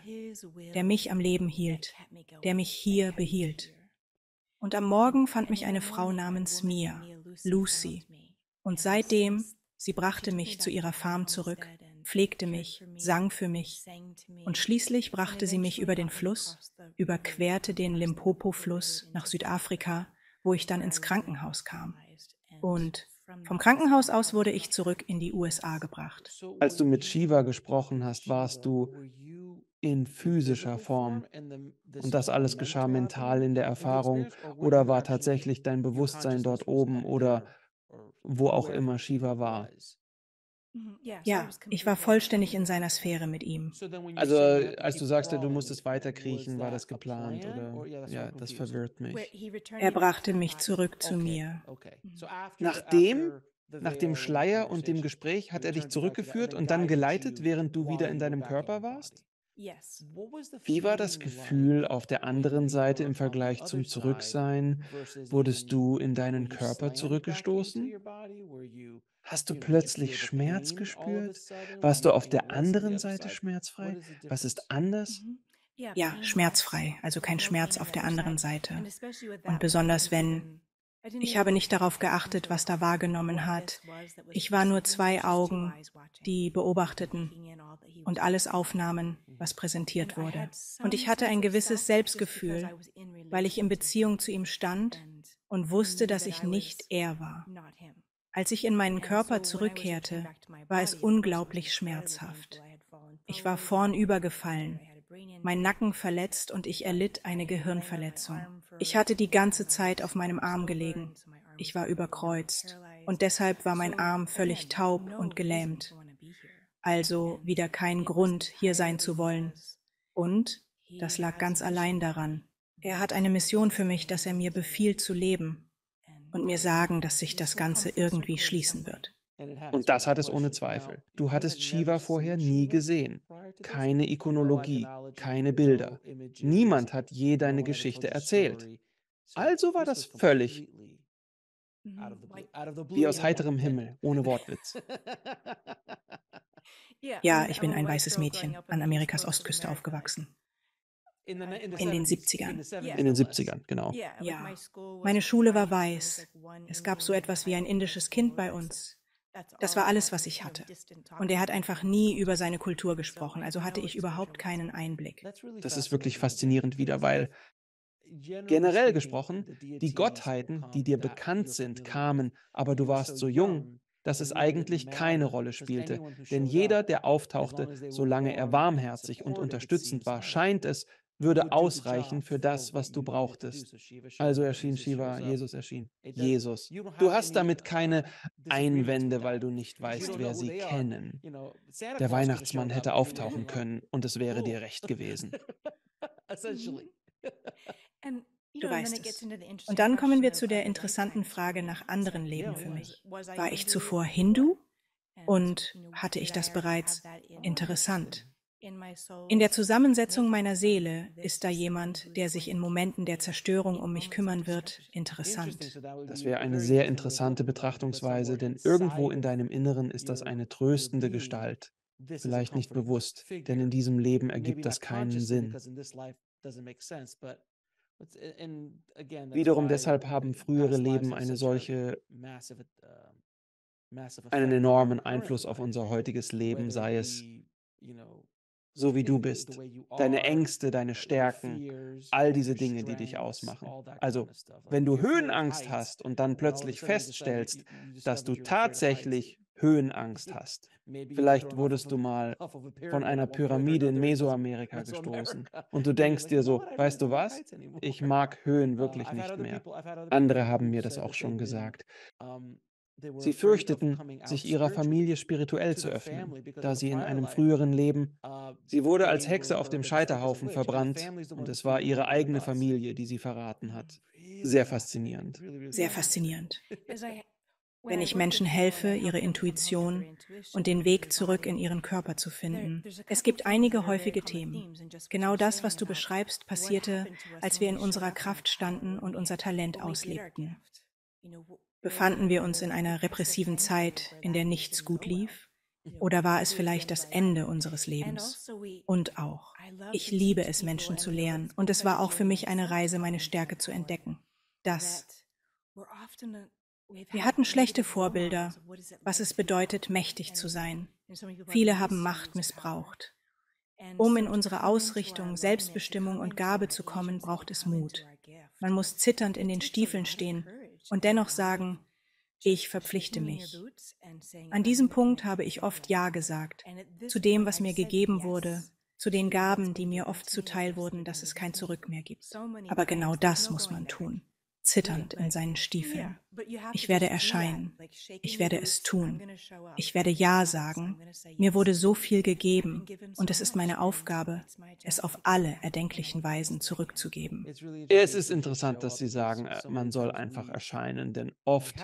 der mich am Leben hielt, der mich hier behielt. Und am Morgen fand mich eine Frau namens Mia, Lucy, und seitdem, sie brachte mich zu ihrer Farm zurück, pflegte mich, sang für mich, und schließlich brachte sie mich über den Fluss, überquerte den Limpopo-Fluss nach Südafrika, wo ich dann ins Krankenhaus kam. Und vom Krankenhaus aus wurde ich zurück in die USA gebracht. Als du mit Shiva gesprochen hast, warst du in physischer Form und das alles geschah mental in der Erfahrung oder war tatsächlich dein Bewusstsein dort oben oder wo auch immer Shiva war? Ja, ich war vollständig in seiner Sphäre mit ihm. Also, als du sagst, du musstest weiterkriechen, war das geplant oder? Ja, das verwirrt mich. Er brachte mich zurück zu mir. Nach dem Schleier und dem Gespräch hat er dich zurückgeführt und dann geleitet, während du wieder in deinem Körper warst? Wie war das Gefühl auf der anderen Seite im Vergleich zum Zurücksein? Wurdest du in deinen Körper zurückgestoßen? Hast du plötzlich Schmerz gespürt? Warst du auf der anderen Seite schmerzfrei? Was ist anders? Ja, schmerzfrei, also kein Schmerz auf der anderen Seite. Und besonders wenn Ich habe nicht darauf geachtet, was da wahrgenommen hat. Ich war nur 2 Augen, die beobachteten und alles aufnahmen, was präsentiert wurde. Und ich hatte ein gewisses Selbstgefühl, weil ich in Beziehung zu ihm stand und wusste, dass ich nicht er war. Als ich in meinen Körper zurückkehrte, war es unglaublich schmerzhaft. Ich war vornüber gefallen, mein Nacken verletzt und ich erlitt eine Gehirnverletzung. Ich hatte die ganze Zeit auf meinem Arm gelegen. Ich war überkreuzt und deshalb war mein Arm völlig taub und gelähmt. Also wieder kein Grund, hier sein zu wollen. Und das lag ganz allein daran. Er hat eine Mission für mich, dass er mir befiehlt zu leben und mir sagen, dass sich das Ganze irgendwie schließen wird. Und das hat es ohne Zweifel. Du hattest Shiva vorher nie gesehen. Keine Ikonologie, keine Bilder. Niemand hat je deine Geschichte erzählt. Also war das völlig wie aus heiterem Himmel, ohne Wortwitz. Ja, ich bin ein weißes Mädchen an Amerikas Ostküste aufgewachsen. In den 70ern. In den 70ern, genau. Ja, meine Schule war weiß. Es gab so etwas wie ein indisches Kind bei uns. Das war alles, was ich hatte. Und er hat einfach nie über seine Kultur gesprochen, also hatte ich überhaupt keinen Einblick. Das ist wirklich faszinierend wieder, weil generell gesprochen, die Gottheiten, die dir bekannt sind, kamen, aber du warst so jung, dass es eigentlich keine Rolle spielte. Denn jeder, der auftauchte, solange er warmherzig und unterstützend war, scheint es, würde ausreichen für das, was du brauchtest. Also erschien Shiva, Jesus erschien. Jesus. Du hast damit keine Einwände, weil du nicht weißt, wer sie kennen. Der Weihnachtsmann hätte auftauchen können und es wäre dir recht gewesen. Du weißt es. Und dann kommen wir zu der interessanten Frage nach anderen Leben für mich. War ich zuvor Hindu? Und hatte ich das bereits? Interessant. In der Zusammensetzung meiner Seele ist da jemand, der sich in Momenten der Zerstörung um mich kümmern wird. Interessant. Das wäre eine sehr interessante Betrachtungsweise, denn irgendwo in deinem Inneren ist das eine tröstende Gestalt. Vielleicht nicht bewusst, denn in diesem Leben ergibt das keinen Sinn. Wiederum deshalb haben frühere Leben einen enormen Einfluss auf unser heutiges Leben, sei es so wie du bist, deine Ängste, deine Stärken, all diese Dinge, die dich ausmachen. Also, wenn du Höhenangst hast und dann plötzlich feststellst, dass du tatsächlich Höhenangst hast, vielleicht wurdest du mal von einer Pyramide in Mesoamerika gestoßen und du denkst dir so, weißt du was? Ich mag Höhen wirklich nicht mehr. Andere haben mir das auch schon gesagt. Sie fürchteten, sich ihrer Familie spirituell zu öffnen, da sie in einem früheren Leben, sie wurde als Hexe auf dem Scheiterhaufen verbrannt und es war ihre eigene Familie, die sie verraten hat. Sehr faszinierend. Sehr faszinierend. Wenn ich Menschen helfe, ihre Intuition und den Weg zurück in ihren Körper zu finden. Es gibt einige häufige Themen. Genau das, was du beschreibst, passierte, als wir in unserer Kraft standen und unser Talent auslebten. Befanden wir uns in einer repressiven Zeit, in der nichts gut lief? Oder war es vielleicht das Ende unseres Lebens? Und auch. Ich liebe es, Menschen zu lehren. Und es war auch für mich eine Reise, meine Stärke zu entdecken. Wir hatten schlechte Vorbilder, was es bedeutet, mächtig zu sein. Viele haben Macht missbraucht. Um in unsere Ausrichtung, Selbstbestimmung und Gabe zu kommen, braucht es Mut. Man muss zitternd in den Stiefeln stehen und dennoch sagen, ich verpflichte mich. An diesem Punkt habe ich oft Ja gesagt, zu dem, was mir gegeben wurde, zu den Gaben, die mir oft zuteil wurden, dass es kein Zurück mehr gibt. Aber genau das muss man tun. Zitternd in seinen Stiefeln. Ich werde erscheinen. Ich werde es tun. Ich werde Ja sagen. Mir wurde so viel gegeben und es ist meine Aufgabe, es auf alle erdenklichen Weisen zurückzugeben. Es ist interessant, dass Sie sagen, man soll einfach erscheinen, denn oft,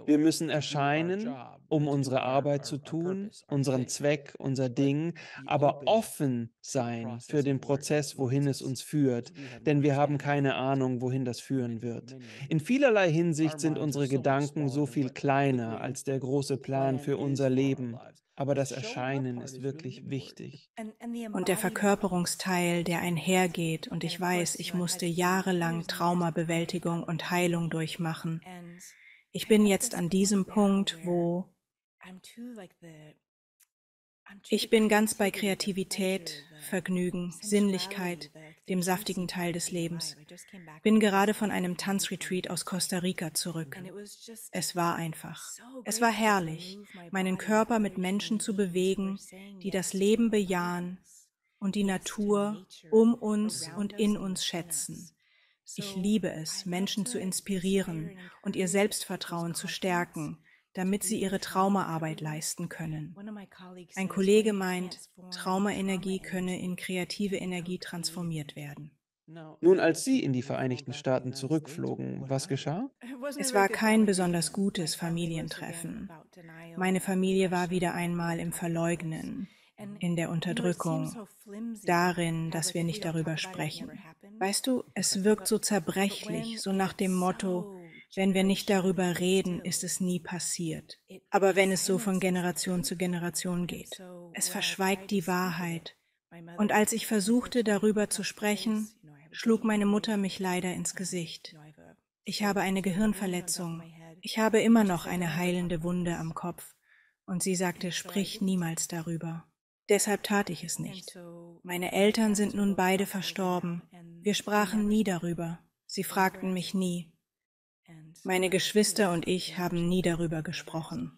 wir müssen erscheinen, um unsere Arbeit zu tun, unseren Zweck, unser Ding, aber offen sein für den Prozess, wohin es uns führt, denn wir haben keine Ahnung, wohin das führen wird. In vielerlei Hinsicht sind unsere Gedanken so viel kleiner als der große Plan für unser Leben. Aber das Erscheinen ist wirklich wichtig. Und der Verkörperungsteil, der einhergeht, und ich weiß, ich musste jahrelang Traumabewältigung und Heilung durchmachen. Ich bin jetzt an diesem Punkt, wo ich bin ganz bei Kreativität, Vergnügen, Sinnlichkeit, dem saftigen Teil des Lebens. Bin gerade von einem Tanzretreat aus Costa Rica zurück. Es war einfach. Es war herrlich, meinen Körper mit Menschen zu bewegen, die das Leben bejahen und die Natur um uns und in uns schätzen. Ich liebe es, Menschen zu inspirieren und ihr Selbstvertrauen zu stärken, damit sie ihre Traumaarbeit leisten können. Ein Kollege meint, Traumaenergie könne in kreative Energie transformiert werden. Nun, als Sie in die Vereinigten Staaten zurückflogen, was geschah? Es war kein besonders gutes Familientreffen. Meine Familie war wieder einmal im Verleugnen, in der Unterdrückung, darin, dass wir nicht darüber sprechen. Weißt du, es wirkt so zerbrechlich, so nach dem Motto, wenn wir nicht darüber reden, ist es nie passiert. Aber wenn es so von Generation zu Generation geht, es verschweigt die Wahrheit. Und als ich versuchte, darüber zu sprechen, schlug meine Mutter mich leider ins Gesicht. Ich habe eine Gehirnverletzung. Ich habe immer noch eine heilende Wunde am Kopf. Und sie sagte, sprich niemals darüber. Deshalb tat ich es nicht. Meine Eltern sind nun beide verstorben. Wir sprachen nie darüber. Sie fragten mich nie. Meine Geschwister und ich haben nie darüber gesprochen.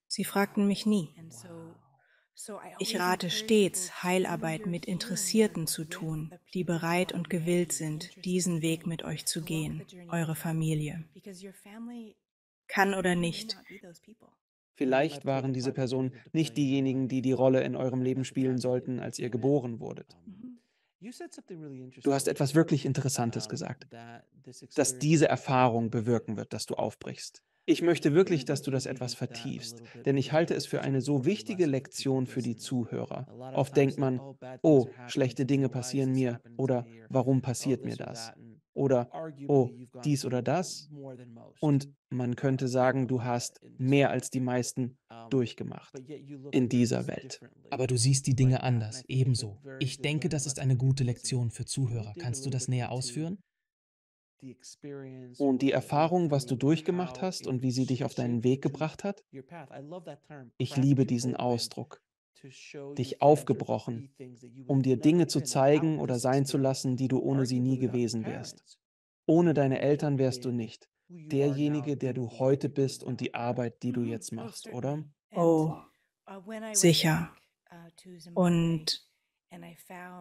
Sie fragten mich nie. Ich rate stets, Heilarbeit mit Interessierten zu tun, die bereit und gewillt sind, diesen Weg mit euch zu gehen, eure Familie. Kann oder nicht. Vielleicht waren diese Personen nicht diejenigen, die die Rolle in eurem Leben spielen sollten, als ihr geboren wurdet. Du hast etwas wirklich Interessantes gesagt, dass diese Erfahrung bewirken wird, dass du aufbrichst. Ich möchte wirklich, dass du das etwas vertiefst, denn ich halte es für eine so wichtige Lektion für die Zuhörer. Oft denkt man, oh, schlechte Dinge passieren mir oder warum passiert mir das? Oder oh, dies oder das. Und man könnte sagen, du hast mehr als die meisten durchgemacht in dieser Welt. Aber du siehst die Dinge anders, ebenso. Ich denke, das ist eine gute Lektion für Zuhörer. Kannst du das näher ausführen? Und die Erfahrung, was du durchgemacht hast und wie sie dich auf deinen Weg gebracht hat, ich liebe diesen Ausdruck. Dich aufgebrochen, um dir Dinge zu zeigen oder sein zu lassen, die du ohne sie nie gewesen wärst. Ohne deine Eltern wärst du nicht derjenige, der du heute bist und die Arbeit, die du jetzt machst, oder? Oh, sicher. Und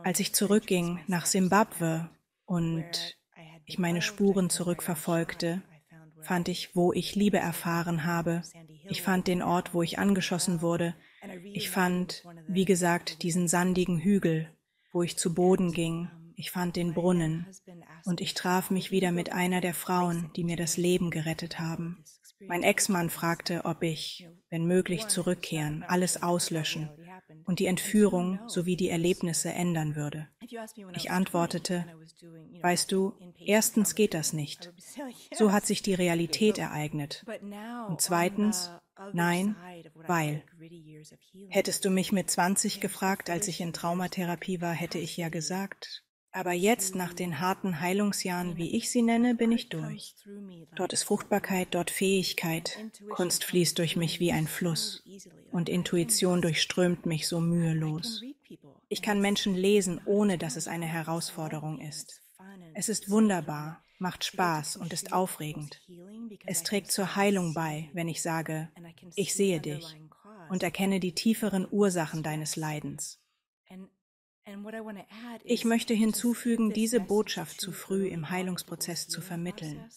als ich zurückging nach Simbabwe und ich meine Spuren zurückverfolgte, fand ich, wo ich Liebe erfahren habe. Ich fand den Ort, wo ich angeschossen wurde. Ich fand, wie gesagt, diesen sandigen Hügel, wo ich zu Boden ging. Ich fand den Brunnen. Und ich traf mich wieder mit einer der Frauen, die mir das Leben gerettet haben. Mein Ex-Mann fragte, ob ich, wenn möglich, zurückkehren, alles auslöschen und die Entführung sowie die Erlebnisse ändern würde. Ich antwortete, weißt du, erstens geht das nicht. So hat sich die Realität ereignet. Und zweitens, nein, weil. Hättest du mich mit 20 gefragt, als ich in Traumatherapie war, hätte ich ja gesagt. Aber jetzt, nach den harten Heilungsjahren, wie ich sie nenne, bin ich durch. Dort ist Fruchtbarkeit, dort Fähigkeit. Kunst fließt durch mich wie ein Fluss. Und Intuition durchströmt mich so mühelos. Ich kann Menschen lesen, ohne dass es eine Herausforderung ist. Es ist wunderbar, macht Spaß und ist aufregend. Es trägt zur Heilung bei, wenn ich sage, ich sehe dich und erkenne die tieferen Ursachen deines Leidens. Ich möchte hinzufügen, diese Botschaft zu früh im Heilungsprozess zu vermitteln,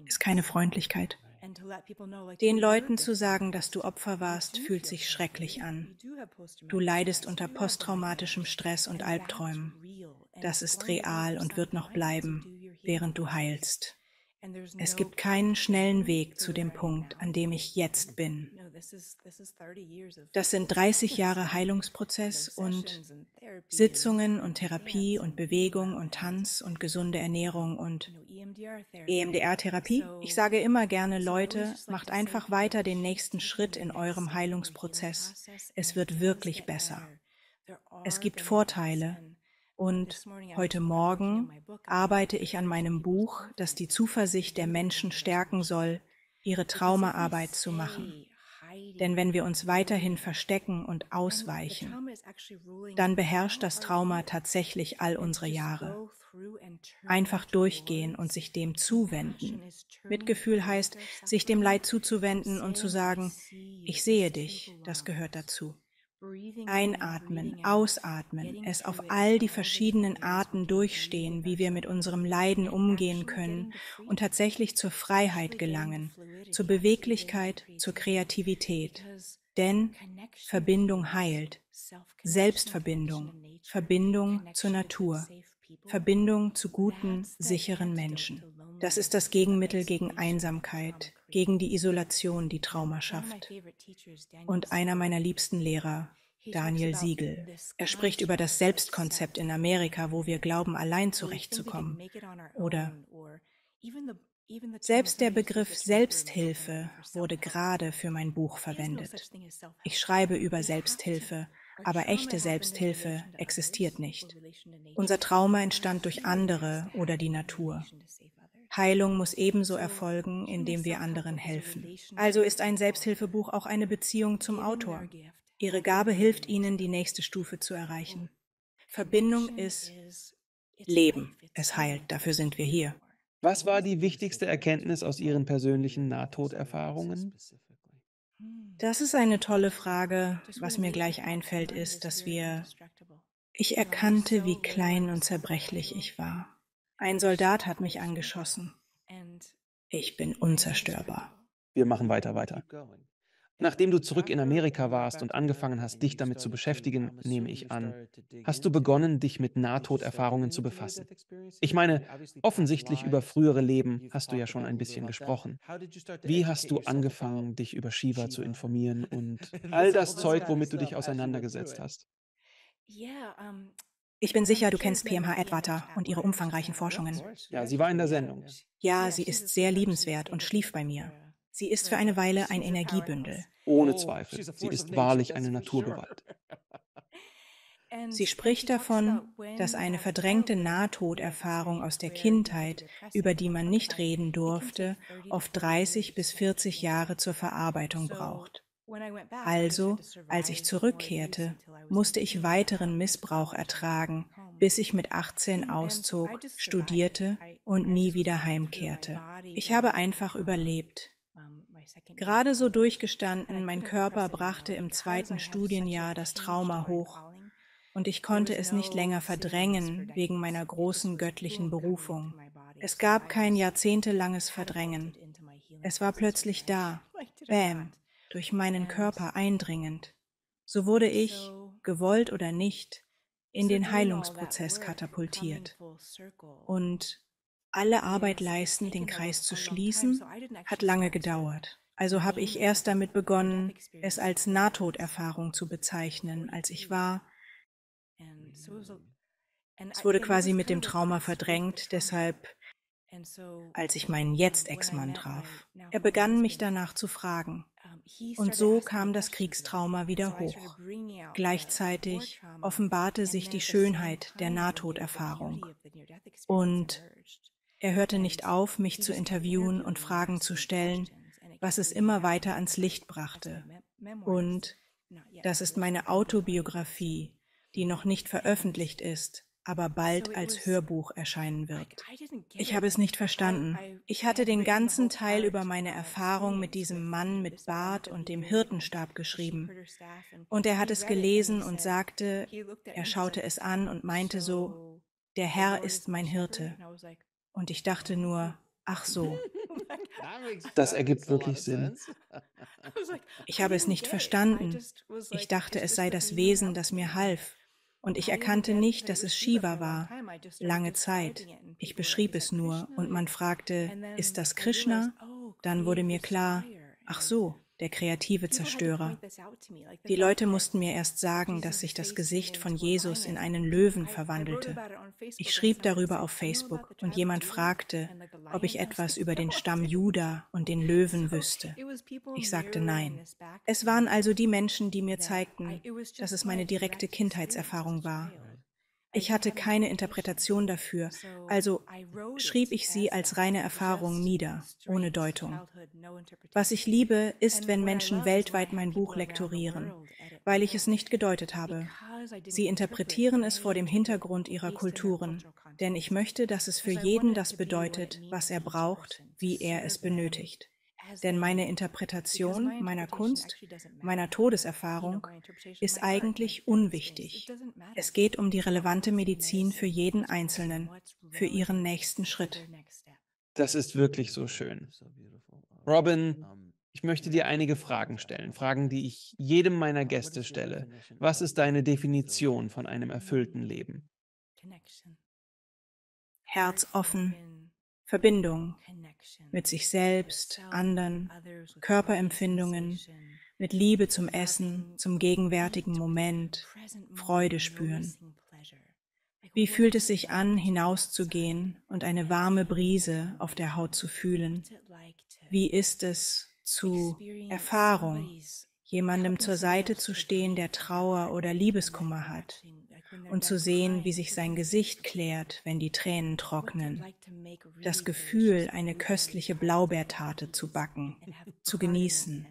ist keine Freundlichkeit. Den Leuten zu sagen, dass du Opfer warst, fühlt sich schrecklich an. Du leidest unter posttraumatischem Stress und Albträumen. Das ist real und wird noch bleiben, während du heilst. Es gibt keinen schnellen Weg zu dem Punkt, an dem ich jetzt bin. Das sind 30 Jahre Heilungsprozess und Sitzungen und Therapie und Bewegung und Tanz und gesunde Ernährung und EMDR-Therapie? Ich sage immer gerne, Leute, macht einfach weiter den nächsten Schritt in eurem Heilungsprozess. Es wird wirklich besser. Es gibt Vorteile. Und heute Morgen arbeite ich an meinem Buch, das die Zuversicht der Menschen stärken soll, ihre Traumaarbeit zu machen. Denn wenn wir uns weiterhin verstecken und ausweichen, dann beherrscht das Trauma tatsächlich all unsere Jahre. Einfach durchgehen und sich dem zuwenden. Mitgefühl heißt, sich dem Leid zuzuwenden und zu sagen, ich sehe dich, das gehört dazu. Einatmen, ausatmen, es auf all die verschiedenen Arten durchstehen, wie wir mit unserem Leiden umgehen können und tatsächlich zur Freiheit gelangen, zur Beweglichkeit, zur Kreativität. Denn Verbindung heilt, Selbstverbindung, Verbindung zur Natur, Verbindung zu guten, sicheren Menschen. Das ist das Gegenmittel gegen Einsamkeit, gegen die Isolation, die Trauma schafft. Und einer meiner liebsten Lehrer, Daniel Siegel. Er spricht über das Selbstkonzept in Amerika, wo wir glauben, allein zurechtzukommen. Oder selbst der Begriff Selbsthilfe wurde gerade für mein Buch verwendet. Ich schreibe über Selbsthilfe, aber echte Selbsthilfe existiert nicht. Unser Trauma entstand durch andere oder die Natur. Heilung muss ebenso erfolgen, indem wir anderen helfen. Also ist ein Selbsthilfebuch auch eine Beziehung zum Autor. Ihre Gabe hilft Ihnen, die nächste Stufe zu erreichen. Verbindung ist Leben. Es heilt. Dafür sind wir hier. Was war die wichtigste Erkenntnis aus Ihren persönlichen Nahtoderfahrungen? Das ist eine tolle Frage. Was mir gleich einfällt, ist, dass ich erkannte, wie klein und zerbrechlich ich war. Ein Soldat hat mich angeschossen. Ich bin unzerstörbar. Wir machen weiter. Nachdem du zurück in Amerika warst und angefangen hast, dich damit zu beschäftigen, nehme ich an, hast du begonnen, dich mit Nahtoderfahrungen zu befassen. Ich meine, offensichtlich über frühere Leben hast du ja schon ein bisschen gesprochen. Wie hast du angefangen, dich über Shiva zu informieren und all das Zeug, womit du dich auseinandergesetzt hast? Ich bin sicher, du kennst PMH Edwater und ihre umfangreichen Forschungen. Ja, sie war in der Sendung. Ja, sie ist sehr liebenswert und schlief bei mir. Sie ist für eine Weile ein Energiebündel. Ohne Zweifel. Sie ist wahrlich eine Naturgewalt. Sie spricht davon, dass eine verdrängte Nahtoderfahrung aus der Kindheit, über die man nicht reden durfte, oft 30 bis 40 Jahre zur Verarbeitung braucht. Also, als ich zurückkehrte, musste ich weiteren Missbrauch ertragen, bis ich mit 18 auszog, studierte und nie wieder heimkehrte. Ich habe einfach überlebt. Gerade so durchgestanden, mein Körper brachte im 2. Studienjahr das Trauma hoch und ich konnte es nicht länger verdrängen wegen meiner großen göttlichen Berufung. Es gab kein jahrzehntelanges Verdrängen. Es war plötzlich da, bam, durch meinen Körper eindringend. So wurde ich, gewollt oder nicht, in den Heilungsprozess katapultiert. Und alle Arbeit leisten, den Kreis zu schließen, hat lange gedauert. Also habe ich erst damit begonnen, es als Nahtoderfahrung zu bezeichnen, als ich war. Es wurde quasi mit dem Trauma verdrängt, deshalb, als ich meinen Jetzt-Ex-Mann traf. Er begann, mich danach zu fragen. Und so kam das Kriegstrauma wieder hoch. Gleichzeitig offenbarte sich die Schönheit der Nahtoderfahrung. Und er hörte nicht auf, mich zu interviewen und Fragen zu stellen, was es immer weiter ans Licht brachte. Und das ist meine Autobiografie, die noch nicht veröffentlicht ist, aber bald als Hörbuch erscheinen wird. Ich habe es nicht verstanden. Ich hatte den ganzen Teil über meine Erfahrung mit diesem Mann mit Bart und dem Hirtenstab geschrieben. Und er hat es gelesen und sagte, er schaute es an und meinte so, der Herr ist mein Hirte. Und ich dachte nur, ach so. Das ergibt wirklich Sinn. Ich habe es nicht verstanden. Ich dachte, es sei das Wesen, das mir half. Und ich erkannte nicht, dass es Shiva war. Lange Zeit. Ich beschrieb es nur und man fragte, ist das Krishna? Dann wurde mir klar, ach so, der kreative Zerstörer. Die Leute mussten mir erst sagen, dass sich das Gesicht von Jesus in einen Löwen verwandelte. Ich schrieb darüber auf Facebook und jemand fragte, ob ich etwas über den Stamm Juda und den Löwen wüsste. Ich sagte nein. Es waren also die Menschen, die mir zeigten, dass es meine direkte Kindheitserfahrung war. Ich hatte keine Interpretation dafür, also schrieb ich sie als reine Erfahrung nieder, ohne Deutung. Was ich liebe, ist, wenn Menschen weltweit mein Buch lektorieren, weil ich es nicht gedeutet habe. Sie interpretieren es vor dem Hintergrund ihrer Kulturen, denn ich möchte, dass es für jeden das bedeutet, was er braucht, wie er es benötigt. Denn meine Interpretation meiner Kunst, meiner Todeserfahrung, ist eigentlich unwichtig. Es geht um die relevante Medizin für jeden Einzelnen, für ihren nächsten Schritt. Das ist wirklich so schön. Robin, ich möchte dir einige Fragen stellen, Fragen, die ich jedem meiner Gäste stelle. Was ist deine Definition von einem erfüllten Leben? Herz offen, Verbindung mit sich selbst, anderen, Körperempfindungen, mit Liebe zum Essen, zum gegenwärtigen Moment, Freude spüren. Wie fühlt es sich an, hinauszugehen und eine warme Brise auf der Haut zu fühlen? Wie ist es zu Erfahrung, jemandem zur Seite zu stehen, der Trauer oder Liebeskummer hat, und zu sehen, wie sich sein Gesicht klärt, wenn die Tränen trocknen. Das Gefühl, eine köstliche Blaubeertarte zu backen, zu genießen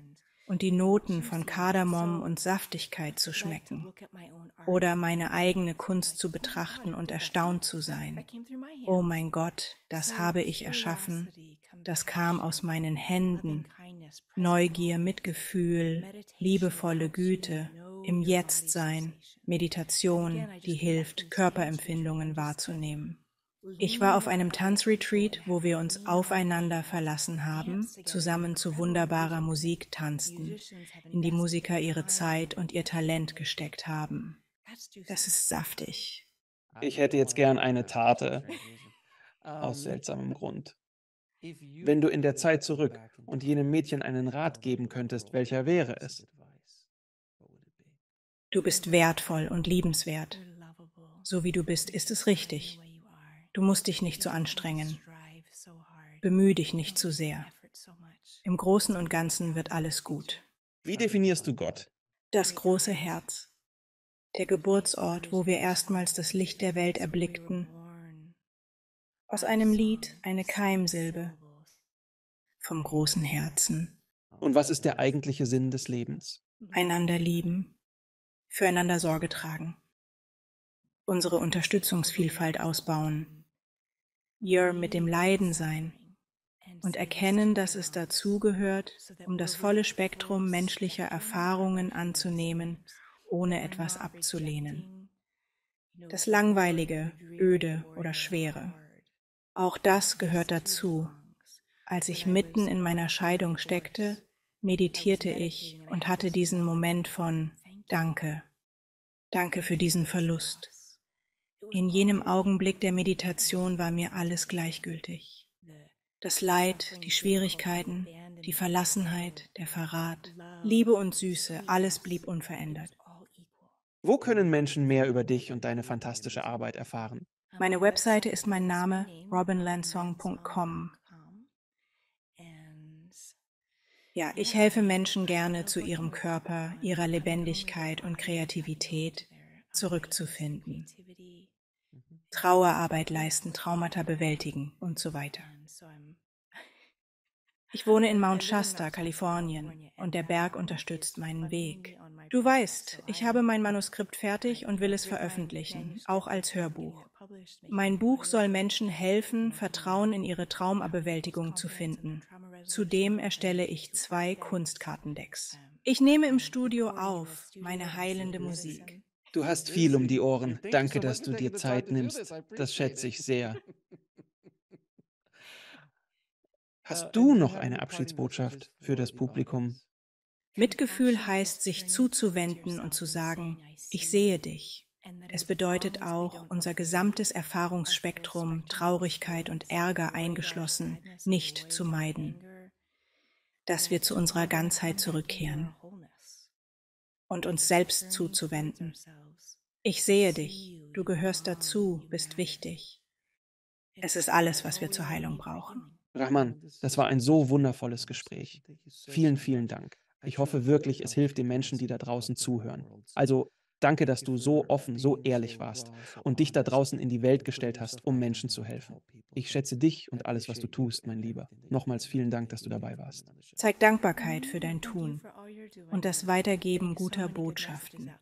und die Noten von Kardamom und Saftigkeit zu schmecken. Oder meine eigene Kunst zu betrachten und erstaunt zu sein. Oh mein Gott, das habe ich erschaffen, das kam aus meinen Händen. Neugier, Mitgefühl, liebevolle Güte, im Jetzt-Sein, Meditation, die hilft, Körperempfindungen wahrzunehmen. Ich war auf einem Tanzretreat, wo wir uns aufeinander verlassen haben, zusammen zu wunderbarer Musik tanzten, in die Musiker ihre Zeit und ihr Talent gesteckt haben. Das ist saftig. Ich hätte jetzt gern eine Tarte, aus seltsamem Grund. Wenn du in der Zeit zurück und jenem Mädchen einen Rat geben könntest, welcher wäre es? Du bist wertvoll und liebenswert. So wie du bist, ist es richtig. Du musst dich nicht so anstrengen. Bemühe dich nicht zu sehr. Im Großen und Ganzen wird alles gut. Wie definierst du Gott? Das große Herz. Der Geburtsort, wo wir erstmals das Licht der Welt erblickten. Aus einem Lied eine Keimsilbe. Vom großen Herzen. Und was ist der eigentliche Sinn des Lebens? Einander lieben. Füreinander Sorge tragen. Unsere Unterstützungsvielfalt ausbauen. Mit dem Leiden sein. Und erkennen, dass es dazugehört, um das volle Spektrum menschlicher Erfahrungen anzunehmen, ohne etwas abzulehnen. Das Langweilige, Öde oder Schwere. Auch das gehört dazu. Als ich mitten in meiner Scheidung steckte, meditierte ich und hatte diesen Moment von Danke. Danke für diesen Verlust. In jenem Augenblick der Meditation war mir alles gleichgültig. Das Leid, die Schwierigkeiten, die Verlassenheit, der Verrat, Liebe und Süße, alles blieb unverändert. Wo können Menschen mehr über dich und deine fantastische Arbeit erfahren? Meine Webseite ist mein Name, robinlansong.com. Ja, ich helfe Menschen gerne, zu ihrem Körper, ihrer Lebendigkeit und Kreativität zurückzufinden. Trauerarbeit leisten, Traumata bewältigen und so weiter. Ich wohne in Mount Shasta, Kalifornien, und der Berg unterstützt meinen Weg. Du weißt, ich habe mein Manuskript fertig und will es veröffentlichen, auch als Hörbuch. Mein Buch soll Menschen helfen, Vertrauen in ihre Traumabewältigung zu finden. Zudem erstelle ich 2 Kunstkartendecks. Ich nehme im Studio auf, meine heilende Musik. Du hast viel um die Ohren. Danke, dass du dir Zeit nimmst. Das schätze ich sehr. Hast du noch eine Abschiedsbotschaft für das Publikum? Mitgefühl heißt, sich zuzuwenden und zu sagen, ich sehe dich. Es bedeutet auch, unser gesamtes Erfahrungsspektrum, Traurigkeit und Ärger eingeschlossen, nicht zu meiden. dass wir zu unserer Ganzheit zurückkehren und uns selbst zuzuwenden. Ich sehe dich, du gehörst dazu, bist wichtig. Es ist alles, was wir zur Heilung brauchen. Rahman, das war ein so wundervolles Gespräch. Vielen, vielen Dank. Ich hoffe wirklich, es hilft den Menschen, die da draußen zuhören. Also danke, dass du so offen, so ehrlich warst und dich da draußen in die Welt gestellt hast, um Menschen zu helfen. Ich schätze dich und alles, was du tust, mein Lieber. Nochmals vielen Dank, dass du dabei warst. Zeig Dankbarkeit für dein Tun und das Weitergeben guter Botschaften.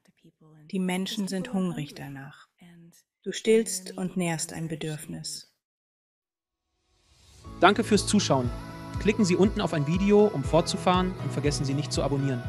Die Menschen sind hungrig danach. Du stillst und nährst ein Bedürfnis. Danke fürs Zuschauen. Klicken Sie unten auf ein Video, um fortzufahren, und vergessen Sie nicht zu abonnieren.